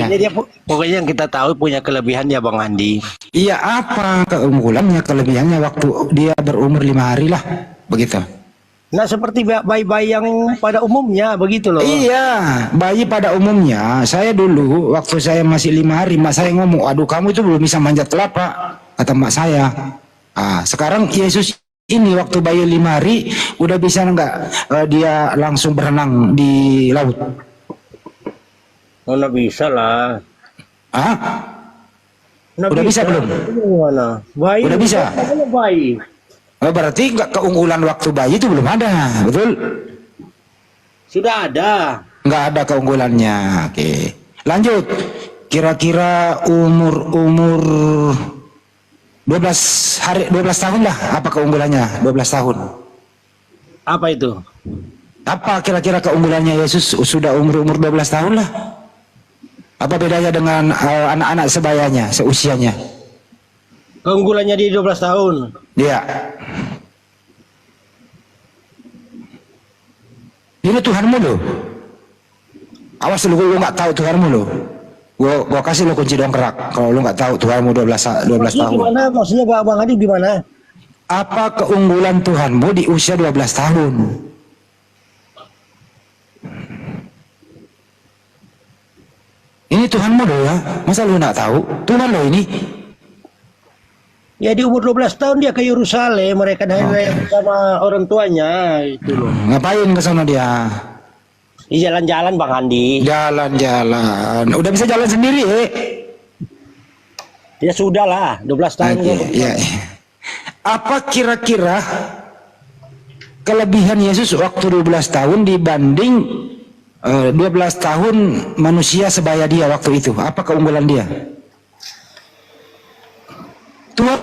Pokoknya pokoknya yang kita tahu punya kelebihan ya Bang Andi. Iya, apa keunggulannya, kelebihannya waktu dia berumur 5 hari lah, begitu. Nah seperti bayi-bayi yang pada umumnya begitu loh. Iya, bayi pada umumnya. Saya dulu waktu saya masih 5 hari, mak saya ngomong, aduh kamu itu belum bisa manjat kelapa, kata mak saya. Sekarang Yesus ini waktu bayi 5 hari udah bisa enggak dia langsung berenang di laut? Oh, nggak bisa lah. Udah bisa belum? Gimana? Bayi udah bisa. Bayi. Berarti nggak keunggulan waktu bayi itu belum ada, betul? Sudah ada. Nggak ada keunggulannya. Oke. Lanjut. Kira-kira umur 12 tahun lah. Apa keunggulannya? 12 tahun. Apa itu? Apa kira-kira keunggulannya Yesus sudah umur 12 tahun lah? Apa bedanya dengan anak-anak sebayanya, seusianya? Keunggulannya di 12 tahun. Iya. Ini Tuhanmu loh. Awas lu nggak tahu Tuhanmu loh. Gua kasih lo kunci dongkrak kalau lu nggak tahu Tuhanmu 12 tahun. Gimana? Maksudnya Bang Adi gimana? Apa keunggulan Tuhanmu di usia 12 tahun? Ini Tuhanmu loh ya. Masa lu nggak tahu? Tuhan loh ini. Ya di umur 12 tahun dia ke Yerusalem, mereka hari bersama orang tuanya itu loh. Ngapain ke sana dia? Di jalan-jalan Bang Andi. Jalan-jalan. Udah bisa jalan sendiri Ya sudah lah, 12 tahun. Iya. Apa kira-kira kelebihan Yesus waktu 12 tahun dibanding 12 tahun manusia sebaya dia waktu itu? Apa keunggulan dia? Tuhan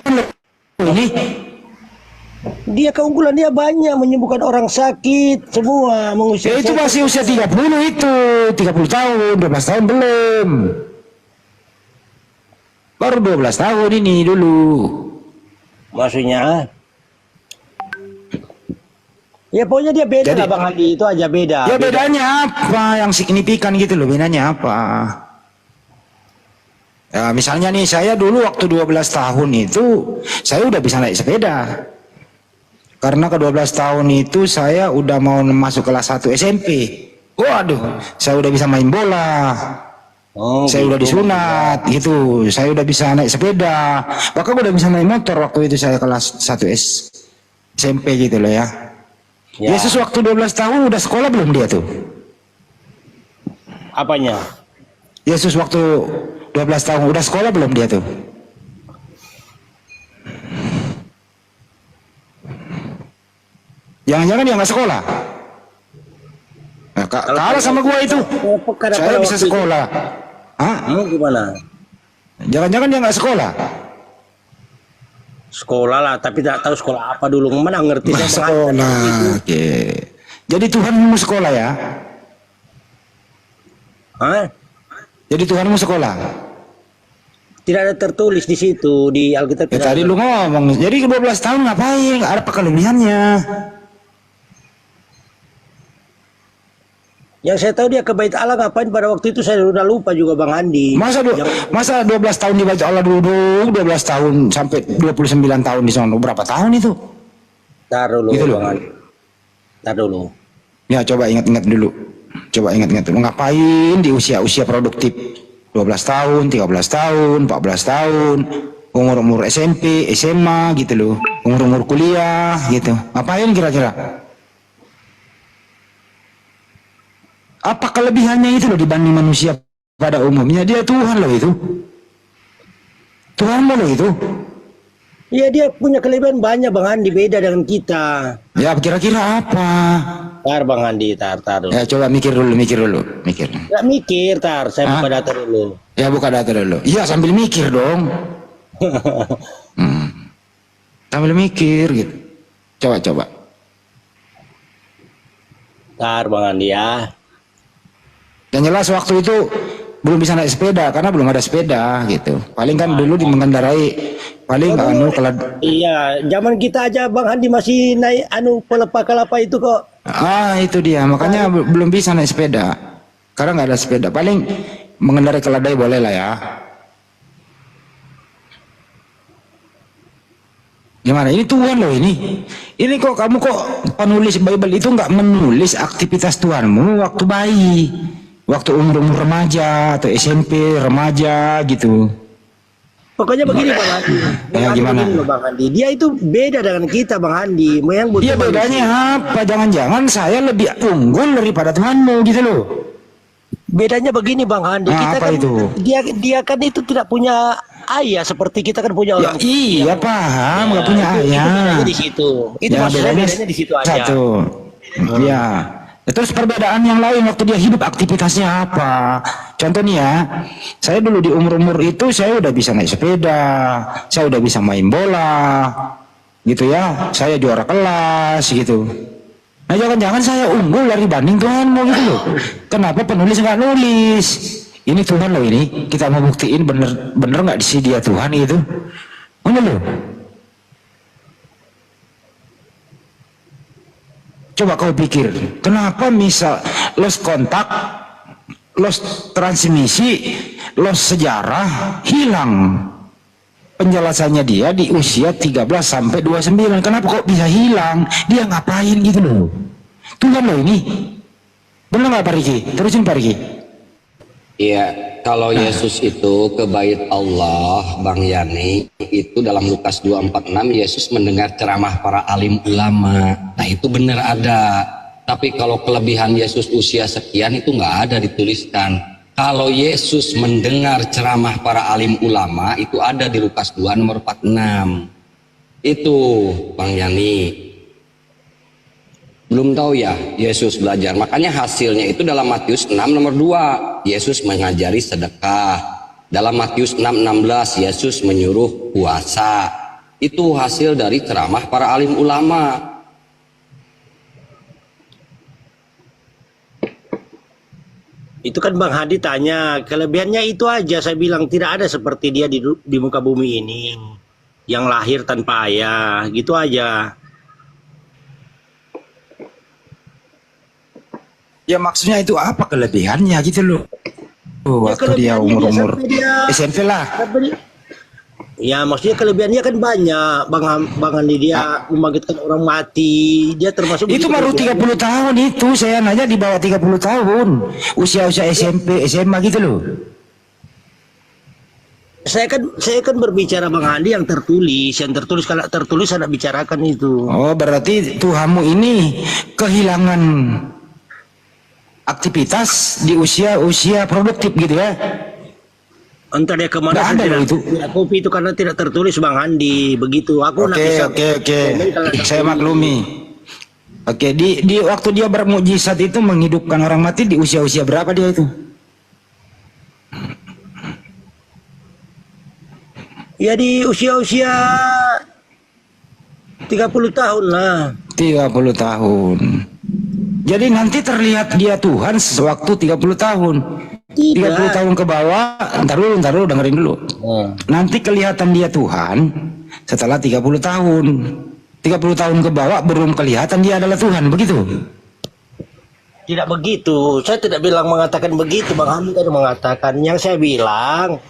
ini dia keunggulan dia banyak, menyembuhkan orang sakit semua, mengusir. Itu masih usia 30 itu, 30 tahun, 12 tahun belum. Baru 12 tahun ini dulu. Maksudnya? Ya pokoknya dia beda lah Bang Andi, itu aja beda. Ya bedanya apa yang signifikan gitu loh, bedanya apa? Ya, misalnya nih saya dulu waktu 12 tahun itu saya udah bisa naik sepeda. Karena ke 12 tahun itu saya udah mau masuk kelas 1 SMP. Waduh, saya udah bisa main bola. Saya udah disunat gitu. Saya udah bisa naik sepeda. Bahkan udah bisa naik motor waktu itu saya kelas 1 SMP gitu loh ya. Yesus waktu 12 tahun udah sekolah belum dia tuh? Apanya? Yesus waktu 12 tahun udah sekolah belum dia tuh? Jangan-jangan dia nggak sekolah? Nah, kalah sama gua itu. Saya bisa sekolah. Gimana? Jangan-jangan dia nggak sekolah? Sekolah lah, tapi tidak tahu sekolah apa dulu. Mana ngerti sekolah. Oke. Jadi Tuhanmu sekolah ya? Jadi Tuhanmu sekolah? Tidak ada tertulis di situ di Alkitab. Ya, tadi lu ngomong. Jadi 12 tahun ngapain? Ada kelebihannya. Yang saya tahu dia ke Bait Allah ngapain pada waktu itu saya udah lupa juga Bang Andi. Masa 12 tahun di Bait Allah duduk, 12 tahun sampai 29 tahun di sana. Berapa tahun itu? Taruh dulu gitu Bang Andi. Taruh dulu. Ya coba ingat-ingat dulu. Coba ingat-ingat dulu. Ngapain di usia-usia produktif? 12 tahun, 13 tahun, 14 tahun, umur-umur SMP, SMA gitu loh. Umur-umur kuliah gitu. Ngapain kira-kira? Apa kelebihannya itu loh dibanding manusia pada umumnya? Dia Tuhan loh itu. Tuhan loh itu. Iya dia punya kelebihan banyak Bang Andi, beda dengan kita. Ya kira-kira apa? Bang Andi, tar dulu. Ya coba mikir dulu. Gak mikir, saya buka data dulu. Ya buka data dulu. Iya sambil mikir dong. Sambil mikir gitu. Coba. Bang Andi ya. Yang jelas waktu itu belum bisa naik sepeda karena belum ada sepeda gitu. Paling kan dulu mengendarai paling kalau iya, zaman kita aja Bang Andi masih naik pelepah kelapa itu kok. Itu dia, makanya belum bisa naik sepeda. Karena nggak ada sepeda. Paling mengendarai keledai boleh lah ya. Gimana? Ini Tuhan loh ini. Ini kok kamu kok penulis Bible itu nggak menulis aktivitas Tuhanmu waktu bayi, waktu umur remaja atau SMP remaja gitu. Pokoknya begini Bang Andi. Ya, gimana? Begini loh, Bang Andi. Dia itu beda dengan kita Bang Andi. Yang butuh Iya bedanya apa? Jangan-jangan saya lebih unggul daripada Tuhanmu gitu loh. Bedanya begini Bang Andi. Nah, Kita apa kan itu? dia kan itu tidak punya ayah seperti kita kan punya Ya orang. iya paham, nggak punya Itu ayah. bedanya di situ. Itu Ya, maksudnya bedanya di situ aja. satu. Ya. Terus perbedaan yang lain waktu dia hidup aktivitasnya apa? Contohnya ya, saya dulu di umur-umur itu saya udah bisa naik sepeda, saya udah bisa main bola, gitu ya. Saya juara kelas gitu. Nah jangan-jangan saya unggul dari banding Tuhanmu gitu loh. Kenapa penulis nggak nulis? Ini Tuhan loh ini. Kita mau buktiin bener nggak di sini dia Tuhan gitu. Mana loh? Coba kau pikir, kenapa misal lost kontak, lost transmisi, lost sejarah hilang? Penjelasannya dia di usia 13 sampai 29. Kenapa kok bisa hilang? Dia ngapain gitu loh? Tuhan loh ini. Benar nggak Pak Riki? Terusin Pak Riki. Iya, kalau Yesus itu ke bait Allah, Bang Yani, itu dalam Lukas 2:46 Yesus mendengar ceramah para alim ulama. Nah itu benar ada. Tapi kalau kelebihan Yesus usia sekian itu nggak ada dituliskan. Kalau Yesus mendengar ceramah para alim ulama itu ada di Lukas 2 nomor 46. Itu Bang Yani. Belum tahu ya Yesus belajar. Makanya hasilnya itu dalam Matius 6 nomor 2. Yesus mengajari sedekah. Dalam Matius 6:16 Yesus menyuruh puasa. Itu hasil dari ceramah para alim ulama. Itu kan Bang Hadi tanya, kelebihannya itu aja. Saya bilang tidak ada seperti dia di muka bumi ini. Yang lahir tanpa ayah, gitu aja. Ya maksudnya itu apa kelebihannya gitu loh. Oh, waktu dia umur-umur SMP lah. Ya maksudnya kelebihannya kan banyak. Bang Andi dia membangkitkan orang mati. Dia termasuk Itu baru 30 tahun itu. Saya nanya di bawah 30 tahun. Usia-usia SMP, SMA gitu loh. Saya kan berbicara Bang Andi yang tertulis. Kalau tertulis saya bicarakan itu. Oh berarti Tuhanmu ini kehilangan aktivitas di usia produktif gitu ya? Entah dia kemana. Nggak ada loh itu. Kopi itu karena tidak tertulis Bang Andi. Begitu. Aku Oke. Saya maklumi. Oke, di waktu dia bermukjizat itu menghidupkan orang mati di usia-usia berapa dia itu? Ya di usia-usia 30 tahun lah. 30 tahun. Jadi nanti terlihat dia Tuhan sewaktu 30 tahun. Tidak. 30 tahun ke bawah, ntar dulu dengerin dulu. Nanti kelihatan dia Tuhan setelah 30 tahun. 30 tahun ke bawah belum kelihatan dia adalah Tuhan, begitu? Tidak begitu. Saya tidak bilang mengatakan begitu. Bang Andi kan mengatakan. Yang saya bilang,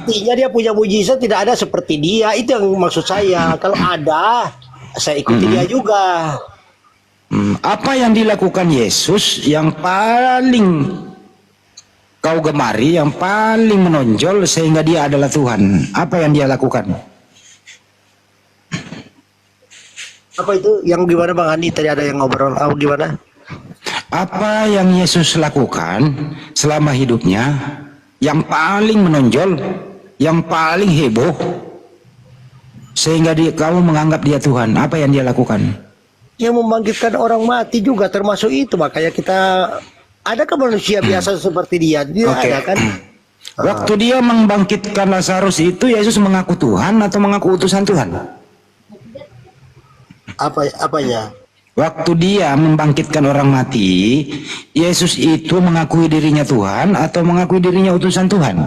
intinya dia punya mujizat tidak ada seperti dia. Itu yang maksud saya. Kalau ada, saya ikuti dia juga. Apa yang dilakukan Yesus yang paling kau gemari, yang paling menonjol sehingga dia adalah Tuhan? Apa yang dia lakukan? Apa itu? Yang gimana Bang Andi? Tadi ada yang ngobrol. Gimana? Apa yang Yesus lakukan selama hidupnya yang paling menonjol, yang paling heboh sehingga kamu menganggap dia Tuhan? Apa yang dia lakukan? Yang membangkitkan orang mati juga termasuk itu. Makanya kita, adakah manusia biasa seperti dia? Dia ada kan? Waktu dia membangkitkan Lazarus itu, Yesus mengaku Tuhan atau mengaku utusan Tuhan? Apanya? Waktu dia membangkitkan orang mati, Yesus itu mengakui dirinya Tuhan atau mengakui dirinya utusan Tuhan?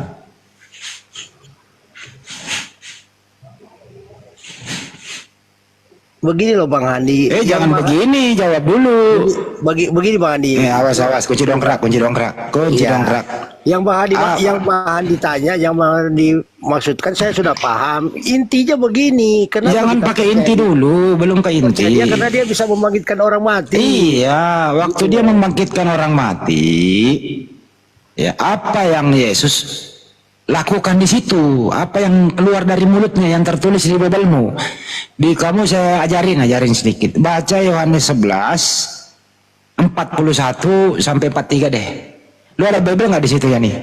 begini loh Bang Handi. Jangan begini, jawab dulu. Begini Bang Handi. Awas, kunci dongkrak. Iya. Dongkrak. Yang Bang Handi tanya, yang Bang Handi maksudkan saya sudah paham. Intinya begini, kenapa Jangan kita pakai inti dulu, belum ke inti. percaya karena dia bisa membangkitkan orang mati. Iya, waktu dia membangkitkan orang mati, ya apa yang Yesus lakukan di situ, apa yang keluar dari mulutnya yang tertulis di Biblemu. Di kamu saya ajarin sedikit. Baca Yohanes 11 41 sampai 43 deh. Lu ada Bible nggak di situ ya nih?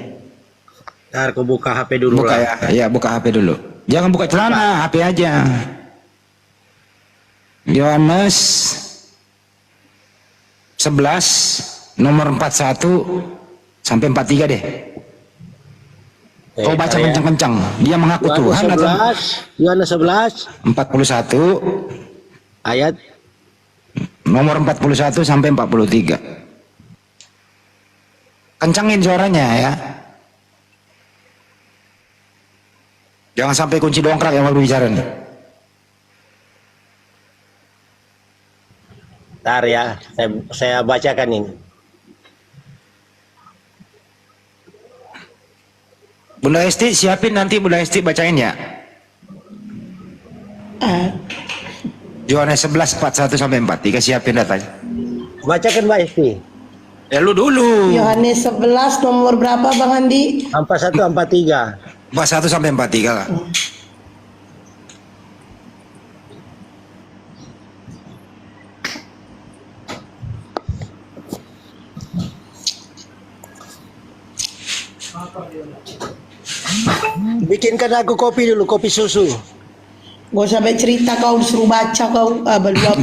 Ntar aku buka HP dulu Buka lah. ya, buka HP dulu. Jangan buka celana, HP aja. Yohanes 11 nomor 41 sampai 43 deh. Kau baca kencang-kencang. Dia mengaku Tuhan atau Yohanes 11 41 ayat nomor 41 sampai 43. Kencangin suaranya ya. Jangan sampai kunci dongkrak yang mau bicara nih. Ntar ya, saya bacakan ini. Bunda Esti siapin nanti Bunda Esti bacain ya. Yohanes 11 41 sampai 43 siapin datanya. Bacakan Mbak Esti. Ya lu dulu. Yohanes 11 nomor berapa Bang Andi? 41 43. 41 sampai 43 lah. Bikinkan aku kopi dulu, kopi susu. Gak sampai cerita kau disuruh baca kau berdua.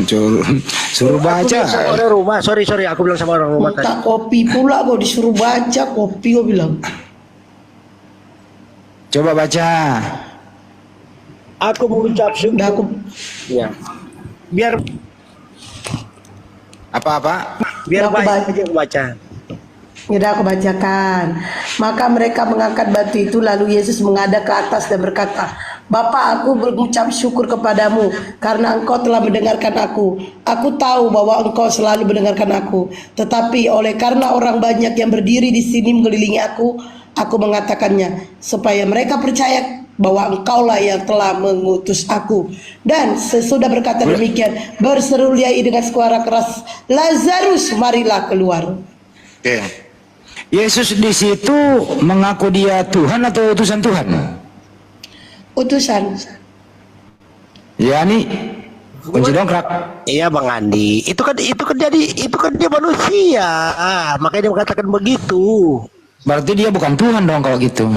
Suruh Aku baca. bilang sama orang rumah, sorry aku bilang sama orang rumah tadi. Minta kopi pula kau disuruh baca kopi kau bilang. Coba baca. Aku mengucap Udah syukur. aku Ya. Biar Apa-apa? biar Udah aku baik baca. aja aku baca. Udah aku bacakan. Maka mereka mengangkat batu itu lalu Yesus menghadap ke atas dan berkata, Bapa, aku mengucap syukur kepadamu karena engkau telah mendengarkan aku. Aku tahu bahwa engkau selalu mendengarkan aku. Tetapi oleh karena orang banyak yang berdiri di sini mengelilingi aku mengatakannya supaya mereka percaya bahwa engkaulah yang telah mengutus aku. Dan sesudah berkata demikian, berserulah ia dengan suara keras, Lazarus, marilah keluar. Oke. Yesus di situ mengaku dia Tuhan atau utusan Tuhan? Utusan. Ya nih, kunci dongkrak. Iya Bang Andi, itu kan dia manusia. Makanya dia mengatakan begitu. Berarti dia bukan Tuhan dong kalau gitu.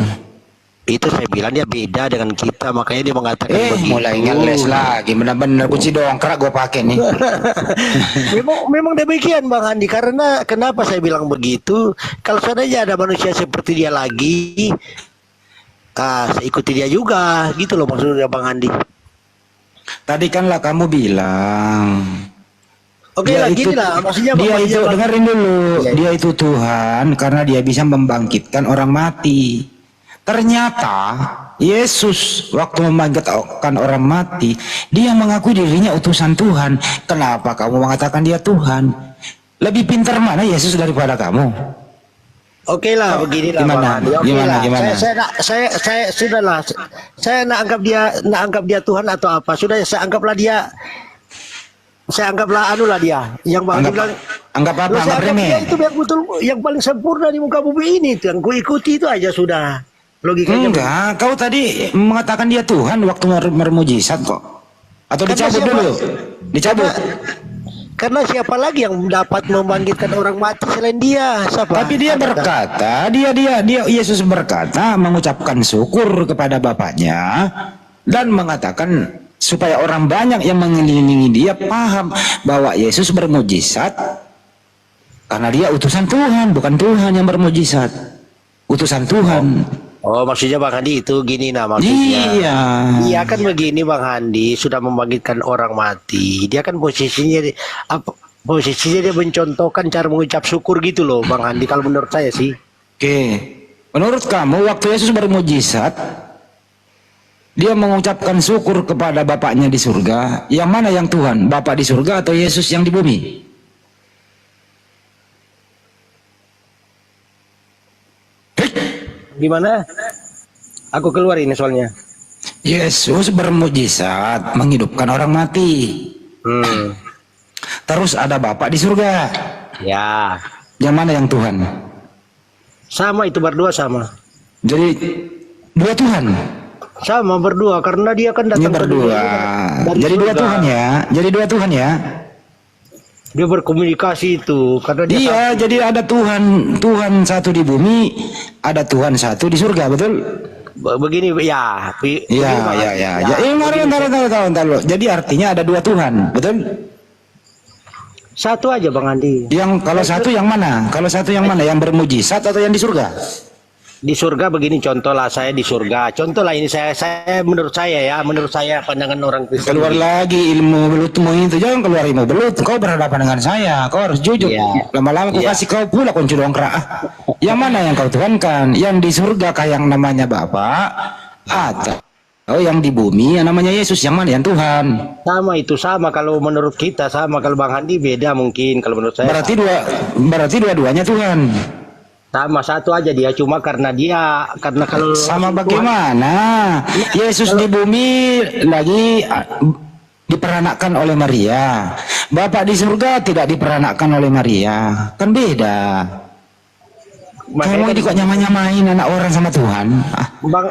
Itu saya bilang dia beda dengan kita, makanya dia mengatakan begitu. Mulai ngeles lagi, benar-benar kunci dongkrak gue pakai nih. memang demikian Bang Andi, karena kenapa saya bilang begitu? Kalau seandainya ada manusia seperti dia lagi, saya ikuti dia juga, gitu loh maksudnya Bang Andi. Tadi kan lah kamu bilang. Oke lah, gini lah, maksudnya dia itu dengerin dulu, Ya, dia itu Tuhan karena dia bisa membangkitkan orang mati. Ternyata Yesus waktu membangkitkan orang mati, dia mengakui dirinya utusan Tuhan. Kenapa kamu mengatakan dia Tuhan? Lebih pintar mana Yesus daripada kamu? Oke lah, beginilah Gimana? Bang Andi. Oke Gimana? lah. Gimana? Saya sudahlah. Saya nak anggap dia Tuhan atau apa? Sudah saya anggaplah dia. Saya anggaplah anulah dia. Yang Bang Andi bilang. Anggap apa? Saya Anggap anggap remeh. dia itu yang betul, yang paling sempurna di muka bumi ini. Itu yang kuikuti itu aja sudah. Logikanya. Enggak, kau tadi mengatakan dia Tuhan waktu bermujizat kok. Atau Karena dicabut siapa- dulu? Dicabut. Karena siapa lagi yang dapat membangkitkan orang mati selain dia? Siapa? Tapi dia berkata, dia Yesus berkata mengucapkan syukur kepada Bapaknya dan mengatakan supaya orang banyak yang mengelilingi dia paham bahwa Yesus bermujizat karena dia utusan Tuhan, bukan Tuhan yang bermujizat. Utusan Tuhan. Oh, maksudnya Bang Handi itu gini nah maksudnya. Iya. Iya kan begini Bang Handi, sudah membangkitkan orang mati. Dia kan posisinya dia mencontohkan cara mengucap syukur gitu loh Bang Handi, kalau menurut saya sih. Oke. Menurut kamu waktu Yesus bermujizat dia mengucapkan syukur kepada bapaknya di surga. Yang mana yang Tuhan? Bapak di surga atau Yesus yang di bumi? Gimana? Aku keluar ini soalnya. Yesus bermujizat menghidupkan orang mati. Terus ada Bapak di surga. Ya. Yang mana yang Tuhan? Sama itu berdua sama. Jadi dua Tuhan. Sama berdua karena dia kan Ini datang ke berdua. dunia dari Jadi dua surga. Tuhan ya. Jadi dua Tuhan ya. Dia berkomunikasi itu karena dia Iya, jadi ada Tuhan satu di bumi, ada Tuhan satu di surga, betul? begini ya. Iya, iya, iya. Ya, tahu. Jadi artinya ada dua Tuhan, betul? Satu aja Bang Andi. Yang kalau satu yang mana? Kalau satu yang mana? Yang bermujizat atau yang di surga? Di surga begini contoh lah, saya di surga. Contoh lah ini saya menurut saya pandangan orang Kristen. Keluar lagi ilmu belutmu itu, jangan keluar ilmu belut. Kau berhadapan dengan saya, kau harus jujur. Iya. Lama-lama aku Iya. kasih kau pula kunci dongkrak. Yang mana yang kau tuhankan? Yang di surga kah yang namanya Bapa, atau yang di bumi yang namanya Yesus? Yang mana yang Tuhan? Sama itu sama kalau menurut kita sama, kalau Bang Andi beda mungkin kalau menurut saya. Berarti dua-duanya Tuhan. Sama satu aja dia, cuma karena kalau Sama bagaimana? Yesus di bumi lagi diperanakkan oleh Maria. Bapak di surga tidak diperanakkan oleh Maria. Kan beda. Kamu ini kok nyamain anak orang sama Tuhan?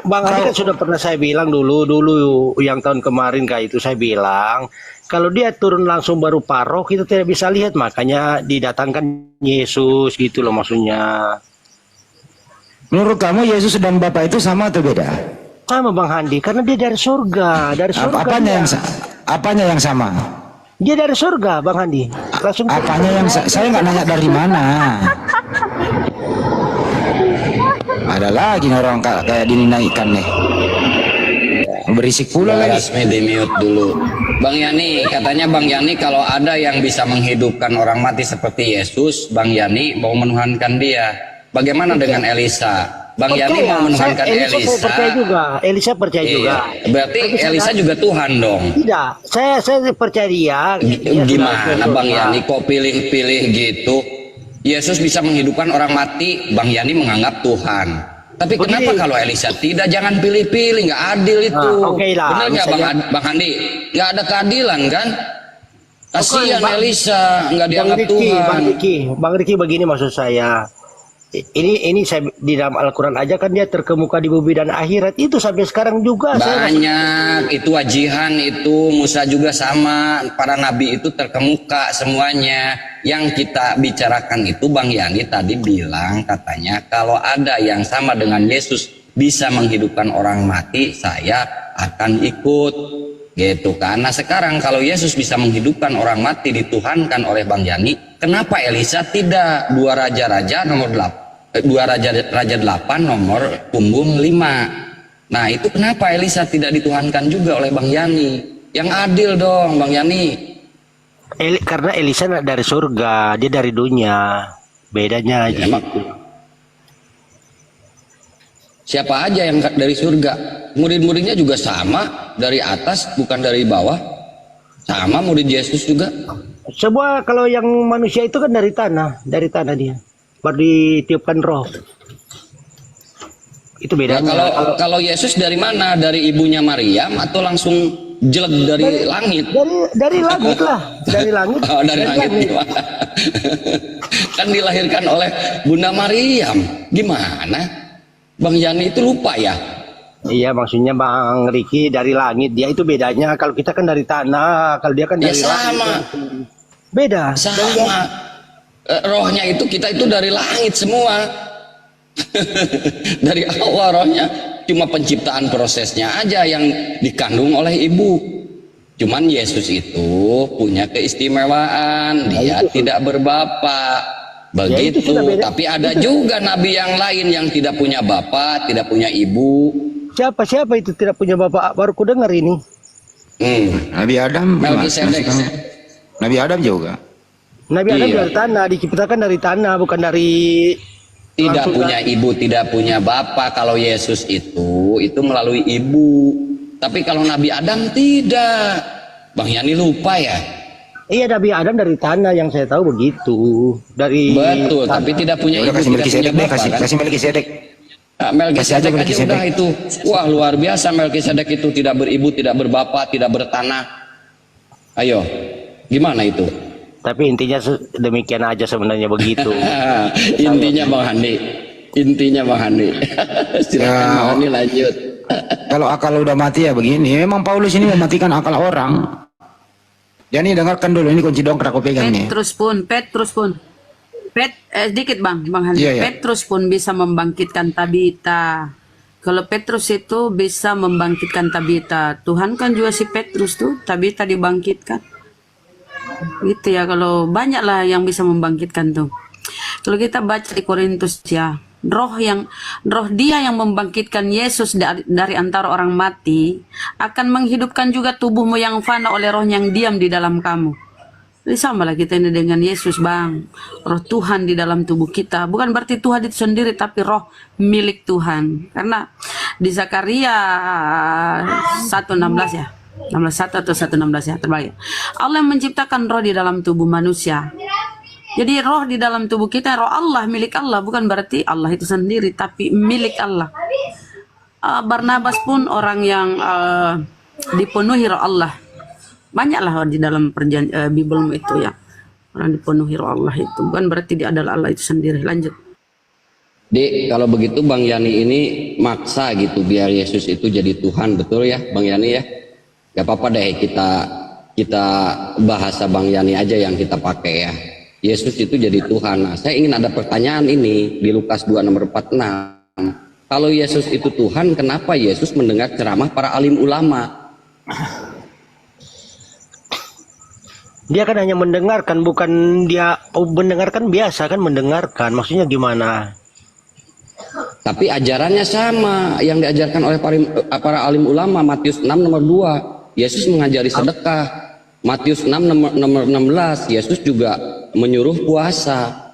Bang Andi kan sudah pernah saya bilang dulu yang tahun kemarin kayak itu saya bilang kalau dia turun langsung baru paroh kita tidak bisa lihat, makanya didatangkan Yesus gitu loh maksudnya. Menurut kamu Yesus dan Bapak itu sama atau beda? Sama Bang Andi karena dia dari surga, Apanya yang sama? Dia dari surga Bang Andi. Langsung Apanya yang saya nggak nanya dari mana? Ada lagi nih orang kayak dinaikkan nih. Berisik pula Bang lagi. Rasmi di mute dulu. Bang Yani, katanya Bang Yani kalau ada yang bisa menghidupkan orang mati seperti Yesus, Bang Yani mau menuhankan dia. Bagaimana dengan Elisa? Bang Yani mau menuhankan Elisa. Saya percaya juga. Elisa percaya juga. Berarti Elisa juga Tuhan dong. Tidak, saya percaya dia. Gimana Bang Yani kok pilih-pilih gitu? Yesus bisa menghidupkan orang mati, Bang Yani menganggap Tuhan. Tapi kenapa kalau Elisa tidak? Jangan pilih-pilih, nggak adil itu. Oke lah, Benar nggak Bang Andi? Nggak ada keadilan kan? Kasihan Elisa nggak dianggap Tuhan. Bang Riki begini maksud saya. Ini saya di dalam Al-Quran aja kan dia terkemuka di bumi dan akhirat itu sampai sekarang juga. Banyak itu wajihan itu Musa juga sama, para nabi itu terkemuka semuanya. Yang kita bicarakan itu Bang Yani tadi bilang katanya kalau ada yang sama dengan Yesus bisa menghidupkan orang mati saya akan ikut gitu. Karena sekarang kalau Yesus bisa menghidupkan orang mati dituhankan oleh Bang Yani, kenapa Elisa tidak? Dua raja-raja nomor 8, raja 8 nomor punggung 5. Nah itu kenapa Elisa tidak dituhankan juga oleh Bang Yani? Yang adil dong Bang Yani. Karena Elisa dari surga, dia dari dunia. Bedanya aja. Emang siapa aja yang dari surga? Murid-muridnya juga sama, dari atas bukan dari bawah. Sama murid Yesus juga. Semua kalau yang manusia itu kan dari tanah dia. Baru ditiupkan roh. Itu beda. Nah, kalau Yesus dari mana? Dari ibunya Maryam atau langsung jelek dari langit? Dari langit lah. Dari langit. Oh, dari langit. Gimana? Kan dilahirkan oleh Bunda Maryam. Gimana? Bang Yani itu lupa ya? Iya maksudnya Bang Riki dari langit. Dia itu bedanya. Kalau kita kan dari tanah. Kalau dia kan Ya dari sama. langit. Beda. Sama. Rohnya itu kita itu dari langit semua. Dari Allah rohnya. Cuma penciptaan prosesnya aja yang dikandung oleh ibu. Cuman Yesus itu punya keistimewaan. Dia tidak berbapak. Begitu. Tapi ada juga nabi yang lain yang tidak punya bapak, tidak punya ibu. Siapa itu tidak punya bapak? Baru ku dengar ini. Nabi Adam. Melkisedek. Nabi Adam juga. Nabi Adam Iya. dari tanah, diciptakan dari tanah, bukan dari Tidak langsung punya ibu, tidak punya bapak. Kalau Yesus itu melalui ibu. Tapi kalau Nabi Adam tidak. Bang Yani lupa ya? Iya, Nabi Adam dari tanah yang saya tahu begitu. Dari Betul, tanah. tapi tidak punya Udah ibu, kasih tidak punya Melkisedek deh, bapak kan? kasih Melkisedek. Nah, Melkisedek Kasih aja aja Melkisedek. udah itu. Wah, luar biasa Melkisedek itu, tidak beribu, tidak berbapak, tidak bertanah. Ayo, gimana itu? Tapi intinya demikian aja sebenarnya begitu. Intinya Bang Hani. Intinya Bang Hani. Silakan Ya, Bang Hani lanjut. Kalau akal udah mati ya begini. Memang Paulus ini mematikan akal orang. Jadi dengarkan dulu, ini kunci dongkrak aku pegang nih. Petrus pun. Sedikit Bang Hani. Iya, iya. Petrus pun bisa membangkitkan Tabita. Kalau Petrus itu bisa membangkitkan Tabita, Tuhan kan juga si Petrus tuh, Tabita dibangkitkan. Gitu ya, kalau banyak lah yang bisa membangkitkan tuh. Kalau kita baca di Korintus ya, roh dia yang membangkitkan Yesus dari antara orang mati akan menghidupkan juga tubuhmu yang fana oleh roh yang diam di dalam kamu. Jadi sama lah kita ini dengan Yesus Bang. Roh Tuhan di dalam tubuh kita. Bukan berarti Tuhan itu sendiri, tapi roh milik Tuhan. Karena di Zakaria 1:16 ya. 16:1 atau 1:16 ya, terbaik. Allah yang menciptakan roh di dalam tubuh manusia. Jadi roh di dalam tubuh kita, roh Allah, milik Allah. Bukan berarti Allah itu sendiri, tapi milik Allah. Barnabas pun orang yang dipenuhi roh Allah. Banyaklah di dalam Bible itu ya. Orang dipenuhi roh Allah itu. Bukan berarti dia adalah Allah itu sendiri. Lanjut. Dek, kalau begitu Bang Yani ini maksa gitu biar Yesus itu jadi Tuhan, betul ya Bang Yani ya? Gak apa-apa deh, kita bahasa Bang Yani aja yang kita pakai ya. Yesus itu jadi Tuhan. Nah, saya ingin ada pertanyaan ini di Lukas 2 nomor 46. Kalau Yesus itu Tuhan, kenapa Yesus mendengar ceramah para alim ulama? Dia kan hanya mendengarkan, bukan dia mendengarkan biasa kan, mendengarkan. Maksudnya gimana? Tapi ajarannya sama yang diajarkan oleh para alim ulama. Matius 6 nomor 2, Yesus mengajari sedekah. Matius 6 nomor 16, Yesus juga menyuruh puasa.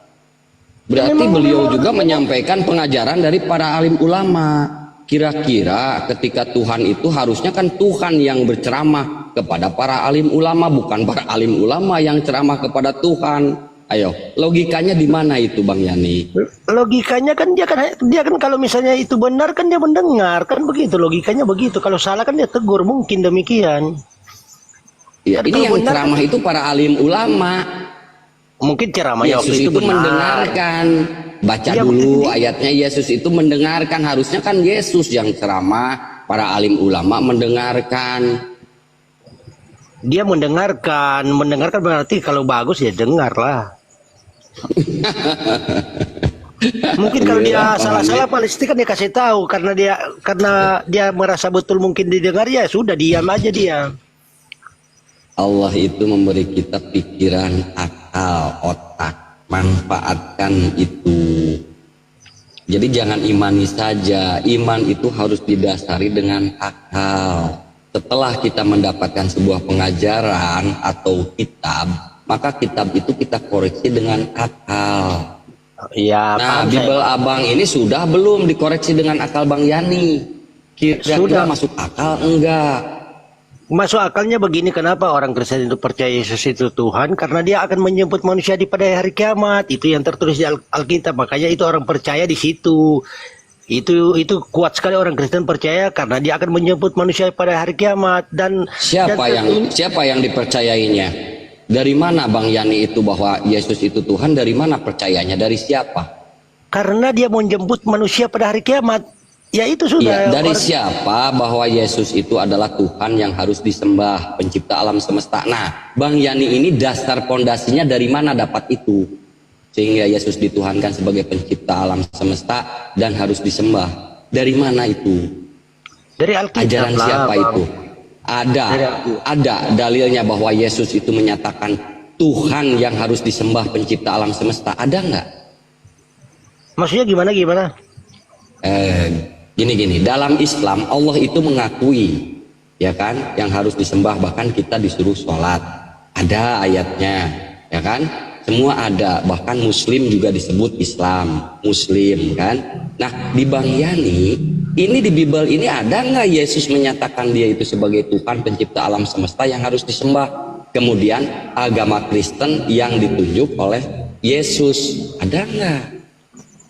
Berarti beliau juga menyampaikan pengajaran dari para alim ulama. Kira-kira ketika Tuhan itu harusnya kan Tuhan yang berceramah kepada para alim ulama, bukan para alim ulama yang ceramah kepada Tuhan. Ayo, logikanya di mana itu Bang Yani? Logikanya kan dia kan kalau misalnya itu benar kan dia mendengar kan, begitu logikanya begitu. Kalau salah kan dia tegur, mungkin demikian. Ya, Tapi ini kalau yang benar, ceramah itu para alim ulama. mungkin ceramahnya Yesus waktu itu benar. mendengarkan. Baca Iya, dulu begini. ayatnya, Yesus itu mendengarkan. Harusnya kan Yesus yang ceramah, para alim ulama mendengarkan. Dia mendengarkan berarti kalau bagus ya dengar lah. Mungkin kalau dia salah-salah pasti kan dia kasih tahu, karena dia merasa betul mungkin didengar, ya sudah diam aja dia. Allah itu memberi kita pikiran, akal, otak, manfaatkan itu. Jadi jangan imani saja, iman itu harus didasari dengan akal. Setelah kita mendapatkan sebuah pengajaran atau kitab, maka kitab itu kita koreksi dengan akal. Ya, Nah, paham Bible saya. Abang ini sudah belum dikoreksi dengan akal Bang Yani? Kira-kira Sudah. masuk akal enggak? Masuk akalnya begini, kenapa orang Kristen itu percaya Yesus itu Tuhan? Karena dia akan menjemput manusia di pada hari kiamat. Itu yang tertulis di Alkitab. Makanya itu orang percaya di situ. Itu kuat sekali orang Kristen percaya, karena dia akan menjemput manusia pada hari kiamat. Dan Siapa yang dipercayainya? Dari mana Bang Yani itu bahwa Yesus itu Tuhan? Dari mana percayanya? Dari siapa? karena dia menjemput manusia pada hari kiamat. Ya itu sudah. Iya, dari siapa bahwa Yesus itu adalah Tuhan yang harus disembah, pencipta alam semesta. Nah, Bang Yani ini dasar pondasinya dari mana dapat itu? Sehingga Yesus dituhankan sebagai pencipta alam semesta dan harus disembah. Dari mana itu? Dari Alkitab. Ajaran lah, siapa Bang. itu? Ada dalilnya bahwa Yesus itu menyatakan Tuhan yang harus disembah, pencipta alam semesta. Ada nggak? Maksudnya gimana? Gini, dalam Islam Allah itu mengakui, ya kan, yang harus disembah, bahkan kita disuruh sholat, ada ayatnya, ya kan, semua ada, bahkan Muslim juga disebut Islam, Muslim kan. Nah, di Bang Yani Ini di Bible ini ada nggak Yesus menyatakan dia itu sebagai Tuhan pencipta alam semesta yang harus disembah? Kemudian agama Kristen yang ditunjuk oleh Yesus, ada nggak?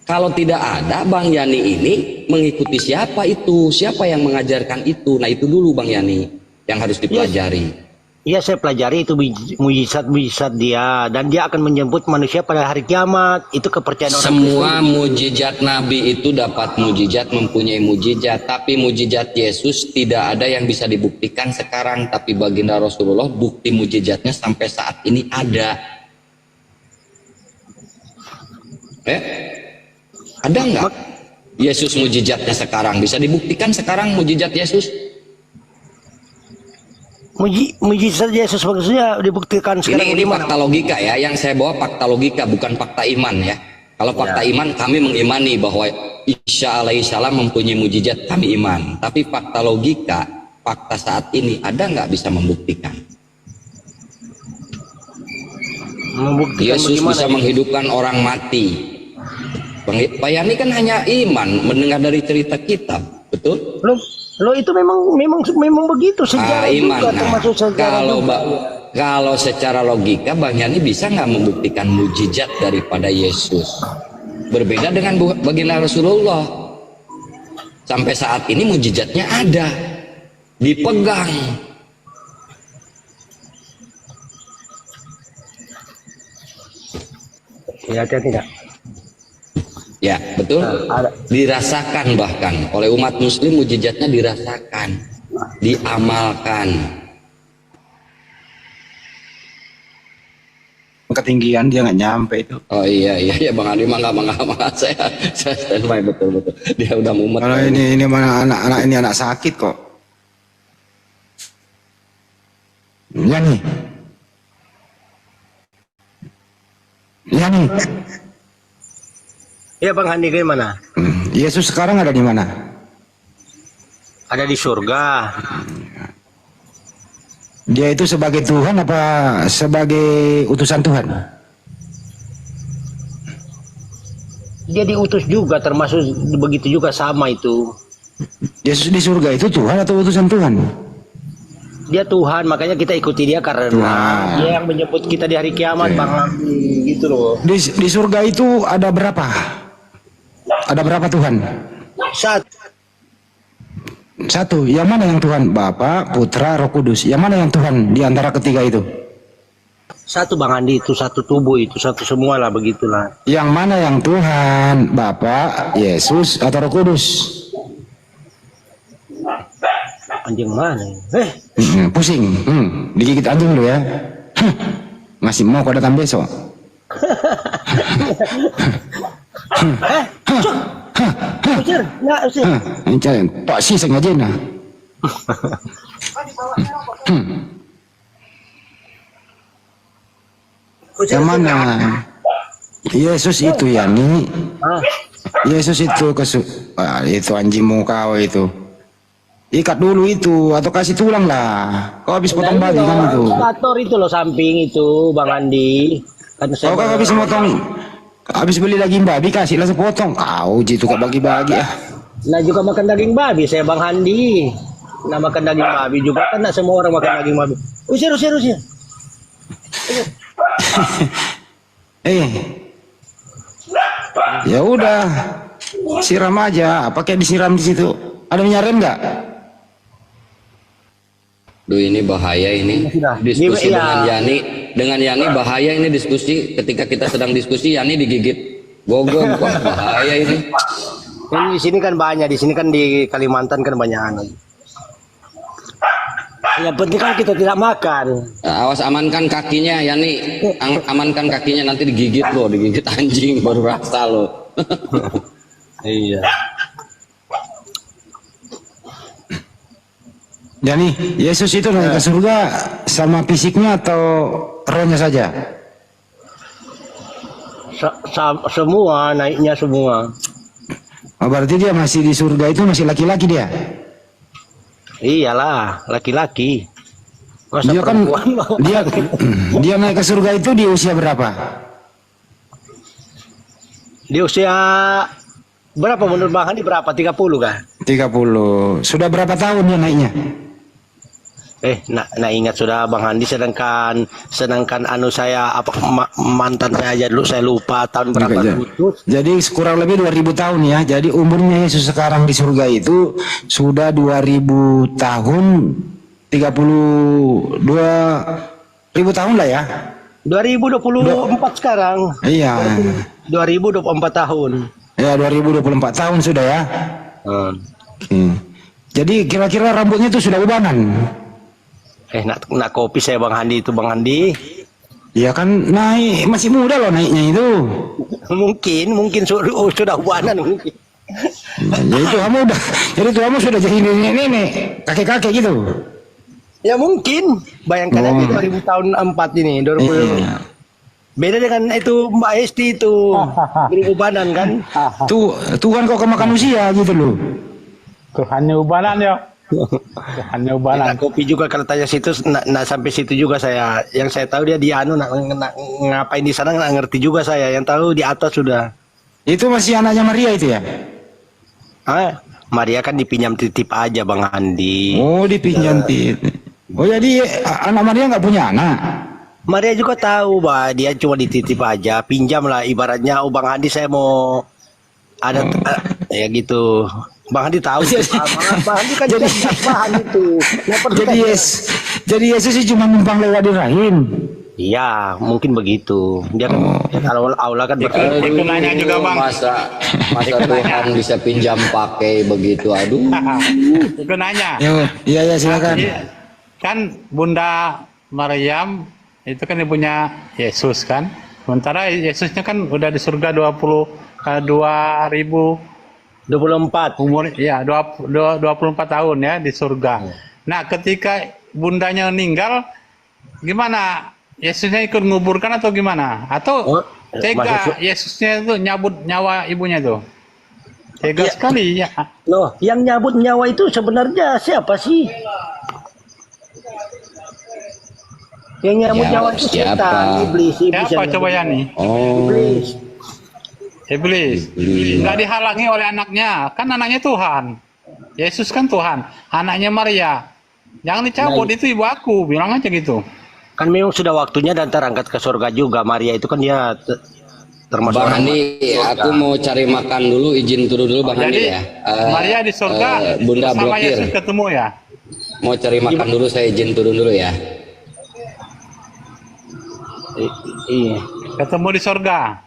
Kalau tidak ada, Bang Yani ini mengikuti siapa itu? Siapa yang mengajarkan itu? Nah itu dulu Bang Yani yang harus dipelajari. Iya, saya pelajari itu mujizat-mujizat dia, dan dia akan menjemput manusia pada hari kiamat. Itu kepercayaan orang Semua Kristen. mujizat Nabi itu dapat mujizat, mempunyai mujizat, tapi mujizat Yesus tidak ada yang bisa dibuktikan sekarang. Tapi baginda Rasulullah bukti mujizatnya sampai saat ini ada. Ada nggak Yesus mujizatnya sekarang? Bisa dibuktikan sekarang mujizat Yesus? Mujizat Yesus maksudnya dibuktikan sekarang. Ini fakta logika ya, yang saya bawa fakta logika bukan fakta iman ya. Kalau fakta iman kami mengimani bahwa Isa alaihissalam mempunyai mujizat, kami iman. Tapi fakta logika, fakta saat ini ada nggak bisa membuktikan? Yesus bisa menghidupkan orang mati. Pak Yani kan hanya iman mendengar dari cerita kitab, betul? Lo itu memang begitu sejarah iman. juga, termasuk sejarah juga. Kalau secara logika Bang Yani bisa nggak membuktikan mujizat daripada Yesus? Berbeda dengan baginda Rasulullah. Sampai saat ini mujizatnya ada, dipegang. Ya, tidak. Ya, betul. Ada. Dirasakan bahkan oleh umat muslim, mujizatnya dirasakan, diamalkan. Ketinggian dia nggak nyampe itu. Oh iya Bang Adi, mangga saya standby betul. Dia udah mumet. Kalau ini mana anak ini anak sakit kok. Ya nih. Ya Bang Handi, gimana? Yesus sekarang ada di mana? Ada di surga. Dia itu sebagai Tuhan apa sebagai utusan Tuhan? Dia diutus juga, termasuk begitu juga sama itu. Yesus di surga itu Tuhan atau utusan Tuhan? Dia Tuhan, makanya kita ikuti dia karena Tuhan. dia yang menjemput kita di hari kiamat, Oke. Bang Handi, gitu loh. Di surga itu ada berapa? Ada berapa Tuhan? Satu. Yang mana yang Tuhan? Bapa, Putra, Roh Kudus. Yang mana yang Tuhan di antara ketiga itu? Satu Bang Handi, itu satu tubuh, itu satu semua lah, begitulah. Yang mana yang Tuhan? Bapa, Yesus, atau Roh Kudus? Anjing mana? Pusing. Digigit anjing dulu ya. Masih mau kau datang besok? Usir, nggak usir. Ini cari Pak sih sengaja nah. Usir, Yang mana? Yesus itu ya nih. Yesus itu itu anjingmu kau itu. Ikat dulu itu atau kasih tulang lah. Kau habis potong bagi kan itu. Skator itu loh, samping itu Bang Andi. Kan saya Kau habis potong, habis beli daging babi kasihlah sepotong. Kau jitu kau bagi-bagi ah. Nah juga makan daging babi saya Bang Handi. Nah makan daging babi juga kan, nah semua orang makan daging babi. Usir. Ya udah, siram aja. Pakai disiram di situ. Ada minyak rem nggak? Duh, ini bahaya ini diskusi dengan Yani bahaya ini diskusi. Ketika kita sedang diskusi Yani digigit gogong, wah bahaya ini. Ini di sini kan banyak, di sini kan di Kalimantan kan banyak anak. Yang penting kan kita tidak makan. Nah, awas amankan kakinya Yani, amankan kakinya nanti digigit loh, digigit anjing baru rasa loh. Iya. Jadi Yesus itu naik ke surga sama fisiknya atau rohnya saja? Semua naiknya semua. Oh, berarti dia masih di surga itu masih laki-laki dia? Iyalah, laki-laki. Masa Dia kan perempuan mau? dia naik ke surga itu di usia berapa? Di usia Berapa menurut Bang Handi berapa? 30 kah? 30. Sudah berapa tahun ya naiknya? Nak ingat sudah Bang Handi, sedangkan anu saya mantan saya aja dulu saya lupa tahun berapa putus. Jadi kurang lebih 2000 tahun ya. Jadi umurnya Yesus sekarang di surga itu sudah 2000 tahun, 32.000 tahun lah ya. 2024 sekarang. Iya. 2024 tahun. Ya 2024 tahun sudah ya. Oke. Jadi kira-kira rambutnya itu sudah ubanan. Nak kopi saya Bang Handi itu Bang Handi. Ya kan naik, masih muda loh naiknya itu. Mungkin sudah ubanan mungkin. Jadi kamu sudah jadi nenek-nenek, kakek-kakek gitu. Ya mungkin. Bayangkan aja 2000 tahun 4 ini, 2000. Iya. Beda dengan itu Mbak Esti itu berubanan kan. Tuhan kok kemakan usia gitu loh. Tuhannya ubanan ya. Tuhannya ubanan. Kopi juga kalau tanya situ, sampai situ juga saya. Yang saya tahu dia di anu ngapain di sana nggak ngerti juga saya. Yang tahu di atas sudah. Itu masih anaknya Maria itu ya? Maria kan dipinjam titip aja Bang Handi. Oh dipinjam titip. Oh jadi anak Maria nggak punya anak? Maria juga tahu bah dia cuma dititip aja, pinjam lah ibaratnya. Oh Bang Handi saya mau ada ya gitu. Bang Handi tahu. Bang Handi kan jadi bahan itu. Jadi Yesus sih cuma numpang lewat di rahim. Iya, mungkin begitu. Dia kan kalau Allah kan nanya juga Bang. Masa Tuhan bisa pinjam pakai begitu, aduh. Ikut nanya. Iya silakan. Kan Bunda Maryam itu kan ibunya Yesus kan. Sementara Yesusnya kan udah di surga 2024 umur, ya 24 tahun ya di surga. Nah ketika bundanya meninggal, gimana? Yesusnya ikut menguburkan atau gimana? Atau tega Yesusnya itu nyabut nyawa ibunya tuh? Tega sekali ya. Loh, yang nyabut nyawa itu sebenarnya siapa sih? Yang nyabut nyawa itu setan, iblis. Siapa coba ya nih? Iblis. Nggak dihalangi oleh anaknya, kan anaknya Tuhan. Yesus kan Tuhan, anaknya Maria. Jangan dicabut, itu ibu aku, bilang aja gitu. Kan memang sudah waktunya dan terangkat ke surga juga. Maria itu kan dia termasuk Bang Handi, aku mau cari makan dulu, izin turun dulu Bang Handi ya. Maria di surga Bunda sama blokir. Yesus ketemu ya. Mau cari makan dulu, saya izin turun dulu ya. Iya. Ketemu di surga.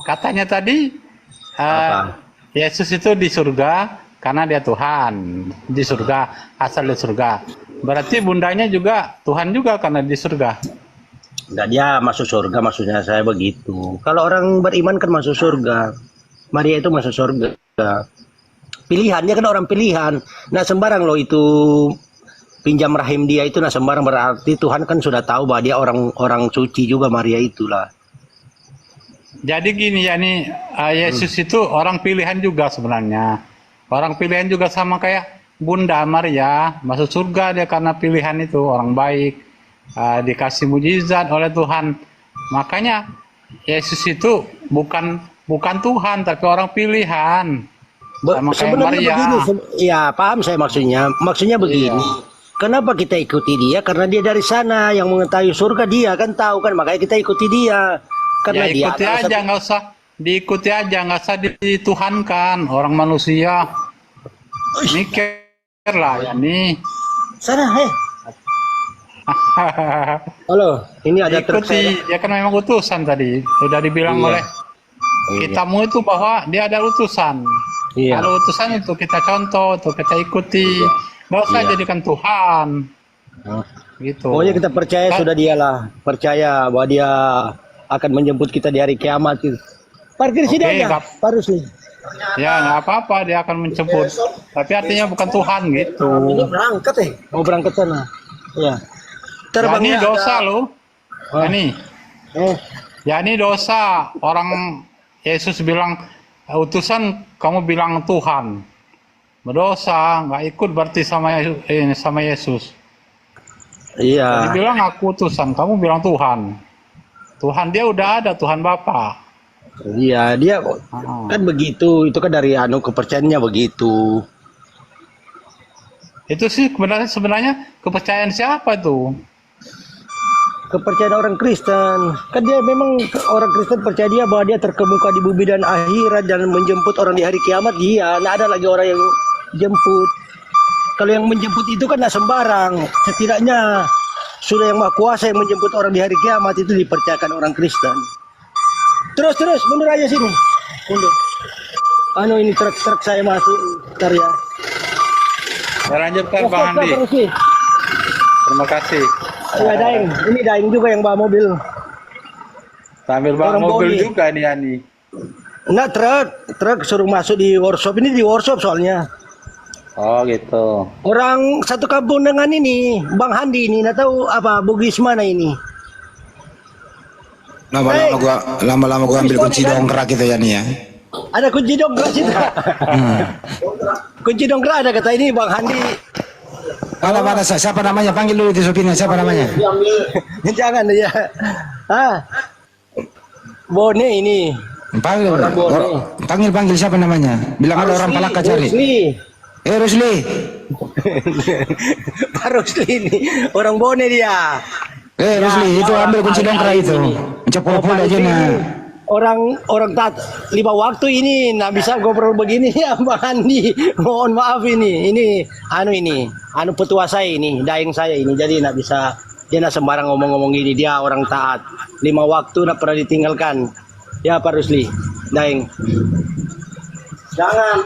Katanya tadi Yesus itu di surga karena dia Tuhan. Di surga, asal di surga. Berarti bundanya juga Tuhan juga karena di surga. Enggak, dia masuk surga, maksudnya saya begitu. Kalau orang beriman kan masuk surga. Maria itu masuk surga. Pilihan, dia kan orang pilihan. Nah sembarang loh itu pinjam rahim dia itu, nah sembarang berarti Tuhan kan sudah tahu bahwa dia orang suci juga Maria itulah. Jadi gini ya nih, Yesus itu orang pilihan juga sebenarnya. Orang pilihan juga sama kayak Bunda Maria, masuk surga dia karena pilihan itu, orang baik, dikasih mujizat oleh Tuhan. Makanya Yesus itu bukan Tuhan tapi orang pilihan. Sama kayak Maria. Begini, ya paham saya maksudnya. Maksudnya begini. Kenapa kita ikuti dia? Karena dia dari sana, yang mengetahui surga dia kan tahu kan, makanya kita ikuti dia. Karena ya ikuti dia aja, nggak usah diikuti aja, nggak usah dituhankan. Orang manusia mikir lah ya nih. Sana, halo, ini ada ikuti, ya kan memang utusan tadi. Sudah dibilang oleh kitamu itu bahwa dia ada utusan. Kalau utusan itu kita contoh, itu kita ikuti. Nggak usah jadikan Tuhan. Gitu. Pokoknya kita percaya sudah dialah. Percaya bahwa dia akan menjemput kita di hari kiamat. Parkir sini aja, harus nih. Ya nggak apa-apa, dia akan menjemput. Tapi artinya bukan Tuhan gitu. Ini berangkat mau berangkat sana. Ya. Ini dosa loh. Ini. Ya ini dosa. Orang Yesus bilang utusan, kamu bilang Tuhan. Berdosa, nggak ikut berarti sama Yesus. Iya. Dia bilang aku utusan, kamu bilang Tuhan. Tuhan dia udah ada, Tuhan Bapa. Iya, dia Ah. kan begitu. Itu kan dari anu kepercayaannya begitu. Itu sih sebenarnya kepercayaan siapa tuh? Kepercayaan orang Kristen. Kan dia memang orang Kristen percaya dia bahwa dia terkemuka di bumi dan akhirat dan menjemput orang di hari kiamat. Dia, nggak ada lagi orang yang jemput. Kalau yang menjemput itu kan nggak sembarang. Setidaknya sudah yang Maha Kuasa yang menjemput orang di hari kiamat itu dipercayakan orang Kristen. Terus mundur aja sini. Mundur. Anu ini truk saya masuk. Bentar ya. Ya, lanjutkan Stop, Bang stop, Andi. terus sih. Terima kasih. Ya Daeng, ini Daeng juga yang bawa mobil. Sambil bawa Orang mobil Boni. juga nih Ani. Enggak truk suruh masuk di workshop. Ini di workshop soalnya. Oh gitu. Orang satu kampung dengan ini, Bang Handi ini, nggak tahu apa Bugis mana ini. Lama-lama gua ambil kunci dongkrak gitu ya nih ya. Ada kunci dongkrak situ. Kunci dongkrak ada kata ini Bang Handi. Mana siapa namanya? Panggil dulu itu sopirnya, siapa namanya? Jangan ya. Ah, Bone ini. Panggil, Orang Bone. panggil siapa namanya? Bilang ada orang Palaka cari. Rusli. Rusli. Pak Rusli ini orang Bone dia. Rusli, itu ambil kunci dongkrak itu. Cepol Pak aja Rusli nah. ini orang tat 5 waktu ini nggak bisa ngobrol begini ya Bang Andi. Mohon maaf ini anu petua saya ini, daeng saya ini, jadi nggak bisa dia nggak sembarang ngomong-ngomong gini, dia orang taat 5 waktu nggak pernah ditinggalkan ya Pak Rusli daeng. Jangan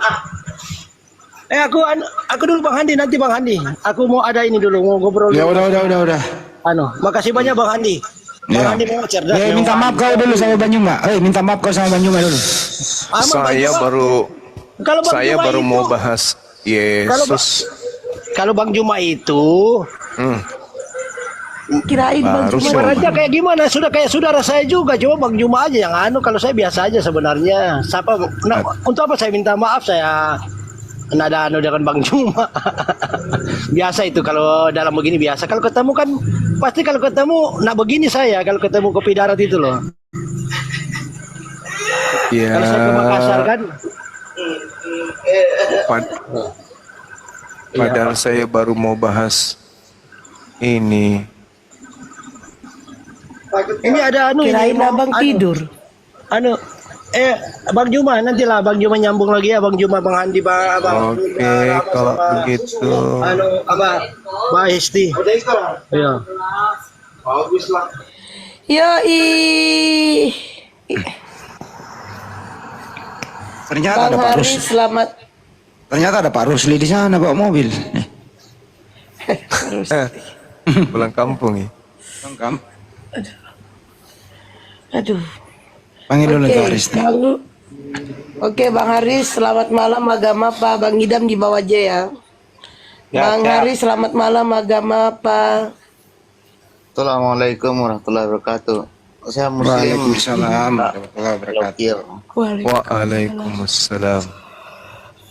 aku dulu Bang Handi, nanti Bang Handi aku mau ada ini dulu mau ngobrol Ya dulu. udah. Makasih banyak Bang Handi. Bang Handi memang cerdas. Minta maaf kau dulu sama Banyuma. Minta maaf kau sama Banyuma dulu. Saya baru Kalau Bang saya Juma baru itu- mau bahas Yesus. Kalau Bang Juma itu Kirain Bang Baru Juma. sih. Ibaratnya kayak gimana? Sudah kayak saudara saya juga. Cuma Bang Juma aja yang anu. Kalau saya biasa aja sebenarnya. Untuk apa saya minta maaf? Saya nggak ada anu dengan Bang Juma. Biasa itu kalau dalam begini biasa. Kalau ketemu kan pasti kalau ketemu nak begini saya. Kalau ketemu kopi darat itu loh. Ya, Kalau saya ke Makassar kan. padahal saya baru mau bahas ini. Ini ada anu. Kirain ini, abang tidur. Anu. Bang Juma nantilah Bang Juma nyambung lagi ya Bang Juma Bang Handi Bang Oke, Juma, kalau sama begitu. anu apa Mbak Hesti. Iya. Yoi. Ternyata Bang ada Pak Haris Rusli. selamat. Ternyata ada Pak Rusli di sana bawa mobil. Pulang kampung ya. Aduh. Panggil dulu Oke, itu Haris. Oke, Bang Haris, selamat malam agama apa? Bang Idam di bawah aja ya. Ya, Bang siap. Haris, selamat malam agama apa? Assalamualaikum warahmatullahi wabarakatuh. Saya Muslim. Waalaikumsalam warahmatullahi wabarakatuh. Blokir. Waalaikumsalam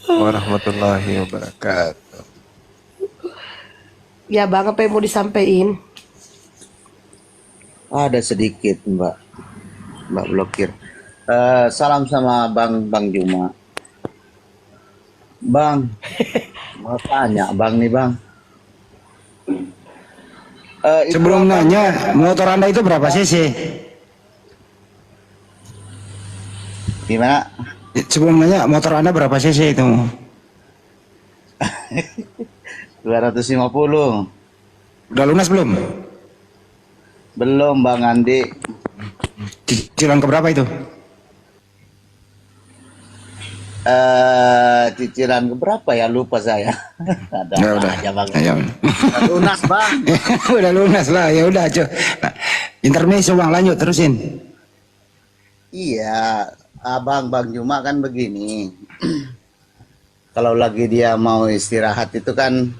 warahmatullahi wabarakatuh. Ya, Bang, apa yang mau disampaikan? Ada sedikit, Mbak Blokir. Salam sama Bang Juma. Bang, mau tanya Bang nih Bang. Itu Sebelum nanya, motor Anda itu berapa cc? gimana? Sebelum nanya, motor Anda berapa cc itu? 250. Udah lunas belum? Belum Bang Andi. Cicilan keberapa itu? Cicilan berapa ya lupa saya. Ada Ya udah. aja Bang. Ayo. Lunas Bang. Udah lunas lah, ya udah aja. Nah, intermezzo Bang, lanjut terusin. Iya, Bang Juma kan begini. Kalau lagi dia mau istirahat itu kan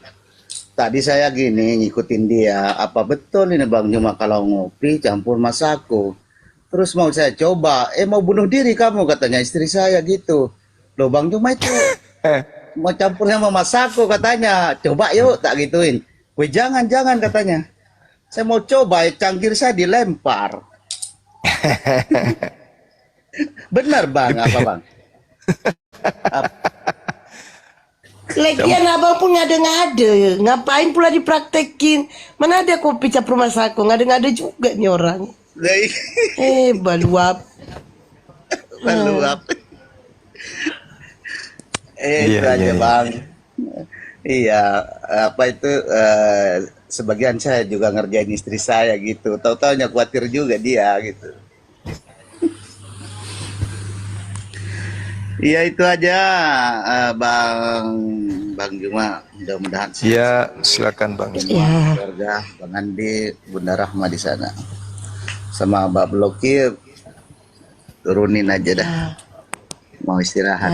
tadi saya gini ngikutin dia. Apa betul ini Bang Juma kalau ngopi campur masako? Terus mau saya coba, mau bunuh diri kamu katanya istri saya gitu. Loh Bang Juma itu mau campurnya sama masako katanya. Coba yuk tak gituin. Weh jangan katanya. Saya mau coba cangkir saya dilempar. Benar bang, apa bang? Lagian abang pun ngada-ngada, ngapain pula dipraktekin? Mana ada kopi cap rumah sako, ngada-ngada juga nih orang. Baluap. Meluap. Itu Iya, aja iya, iya. bang. Iya, apa itu sebagian saya juga ngerjain istri saya gitu. Tahu-taunya khawatir juga dia gitu. Iya itu aja Bang Bang Juma. Mudah-mudahan sehat Iya, silakan Bang. Ya, keluarga, Bang Andi, Bunda Rahma di sana. Sama Mbak Blokir turunin aja dah. Mau istirahat.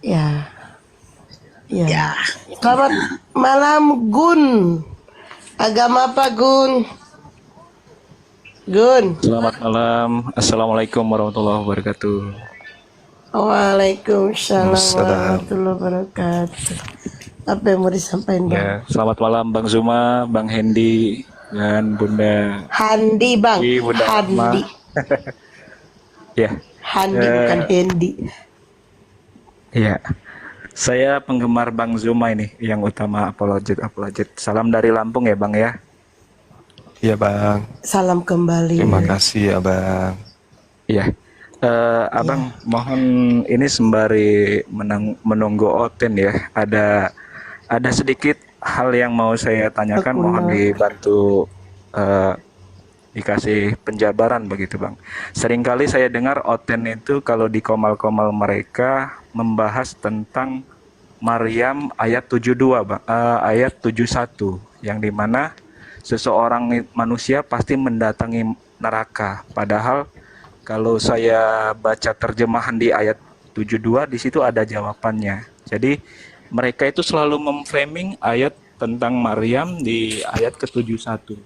ya, ya. Selamat malam Gun. Agama apa Gun? Gun. Selamat malam. Assalamualaikum warahmatullahi wabarakatuh. Waalaikumsalam Waalaikumsalam. warahmatullahi wabarakatuh. Apa yang mau disampaikan Bang? Ya, selamat malam Bang Zuma, Bang Hendy, dan Bunda. Handi Bang, Bunda Rahma. Handi, Ya, Handi bukan Hendi. ya. Saya penggemar Bang Zuma ini, yang utama apologet. Salam dari Lampung ya Bang ya. Iya Bang. Salam kembali. Terima kasih ya Bang. Iya. Abang mohon ini sembari menunggu Oten ya. Ada sedikit hal yang mau saya tanyakan, mohon dibantu dikasih penjabaran begitu Bang. Seringkali saya dengar Oten itu kalau di komal-komal mereka membahas tentang Maryam ayat 72 Bang, ayat 71 yang dimana seseorang manusia pasti mendatangi neraka. Padahal kalau saya baca terjemahan di ayat 72 di situ ada jawabannya. Jadi mereka itu selalu memframing ayat tentang Maryam di ayat ke-71.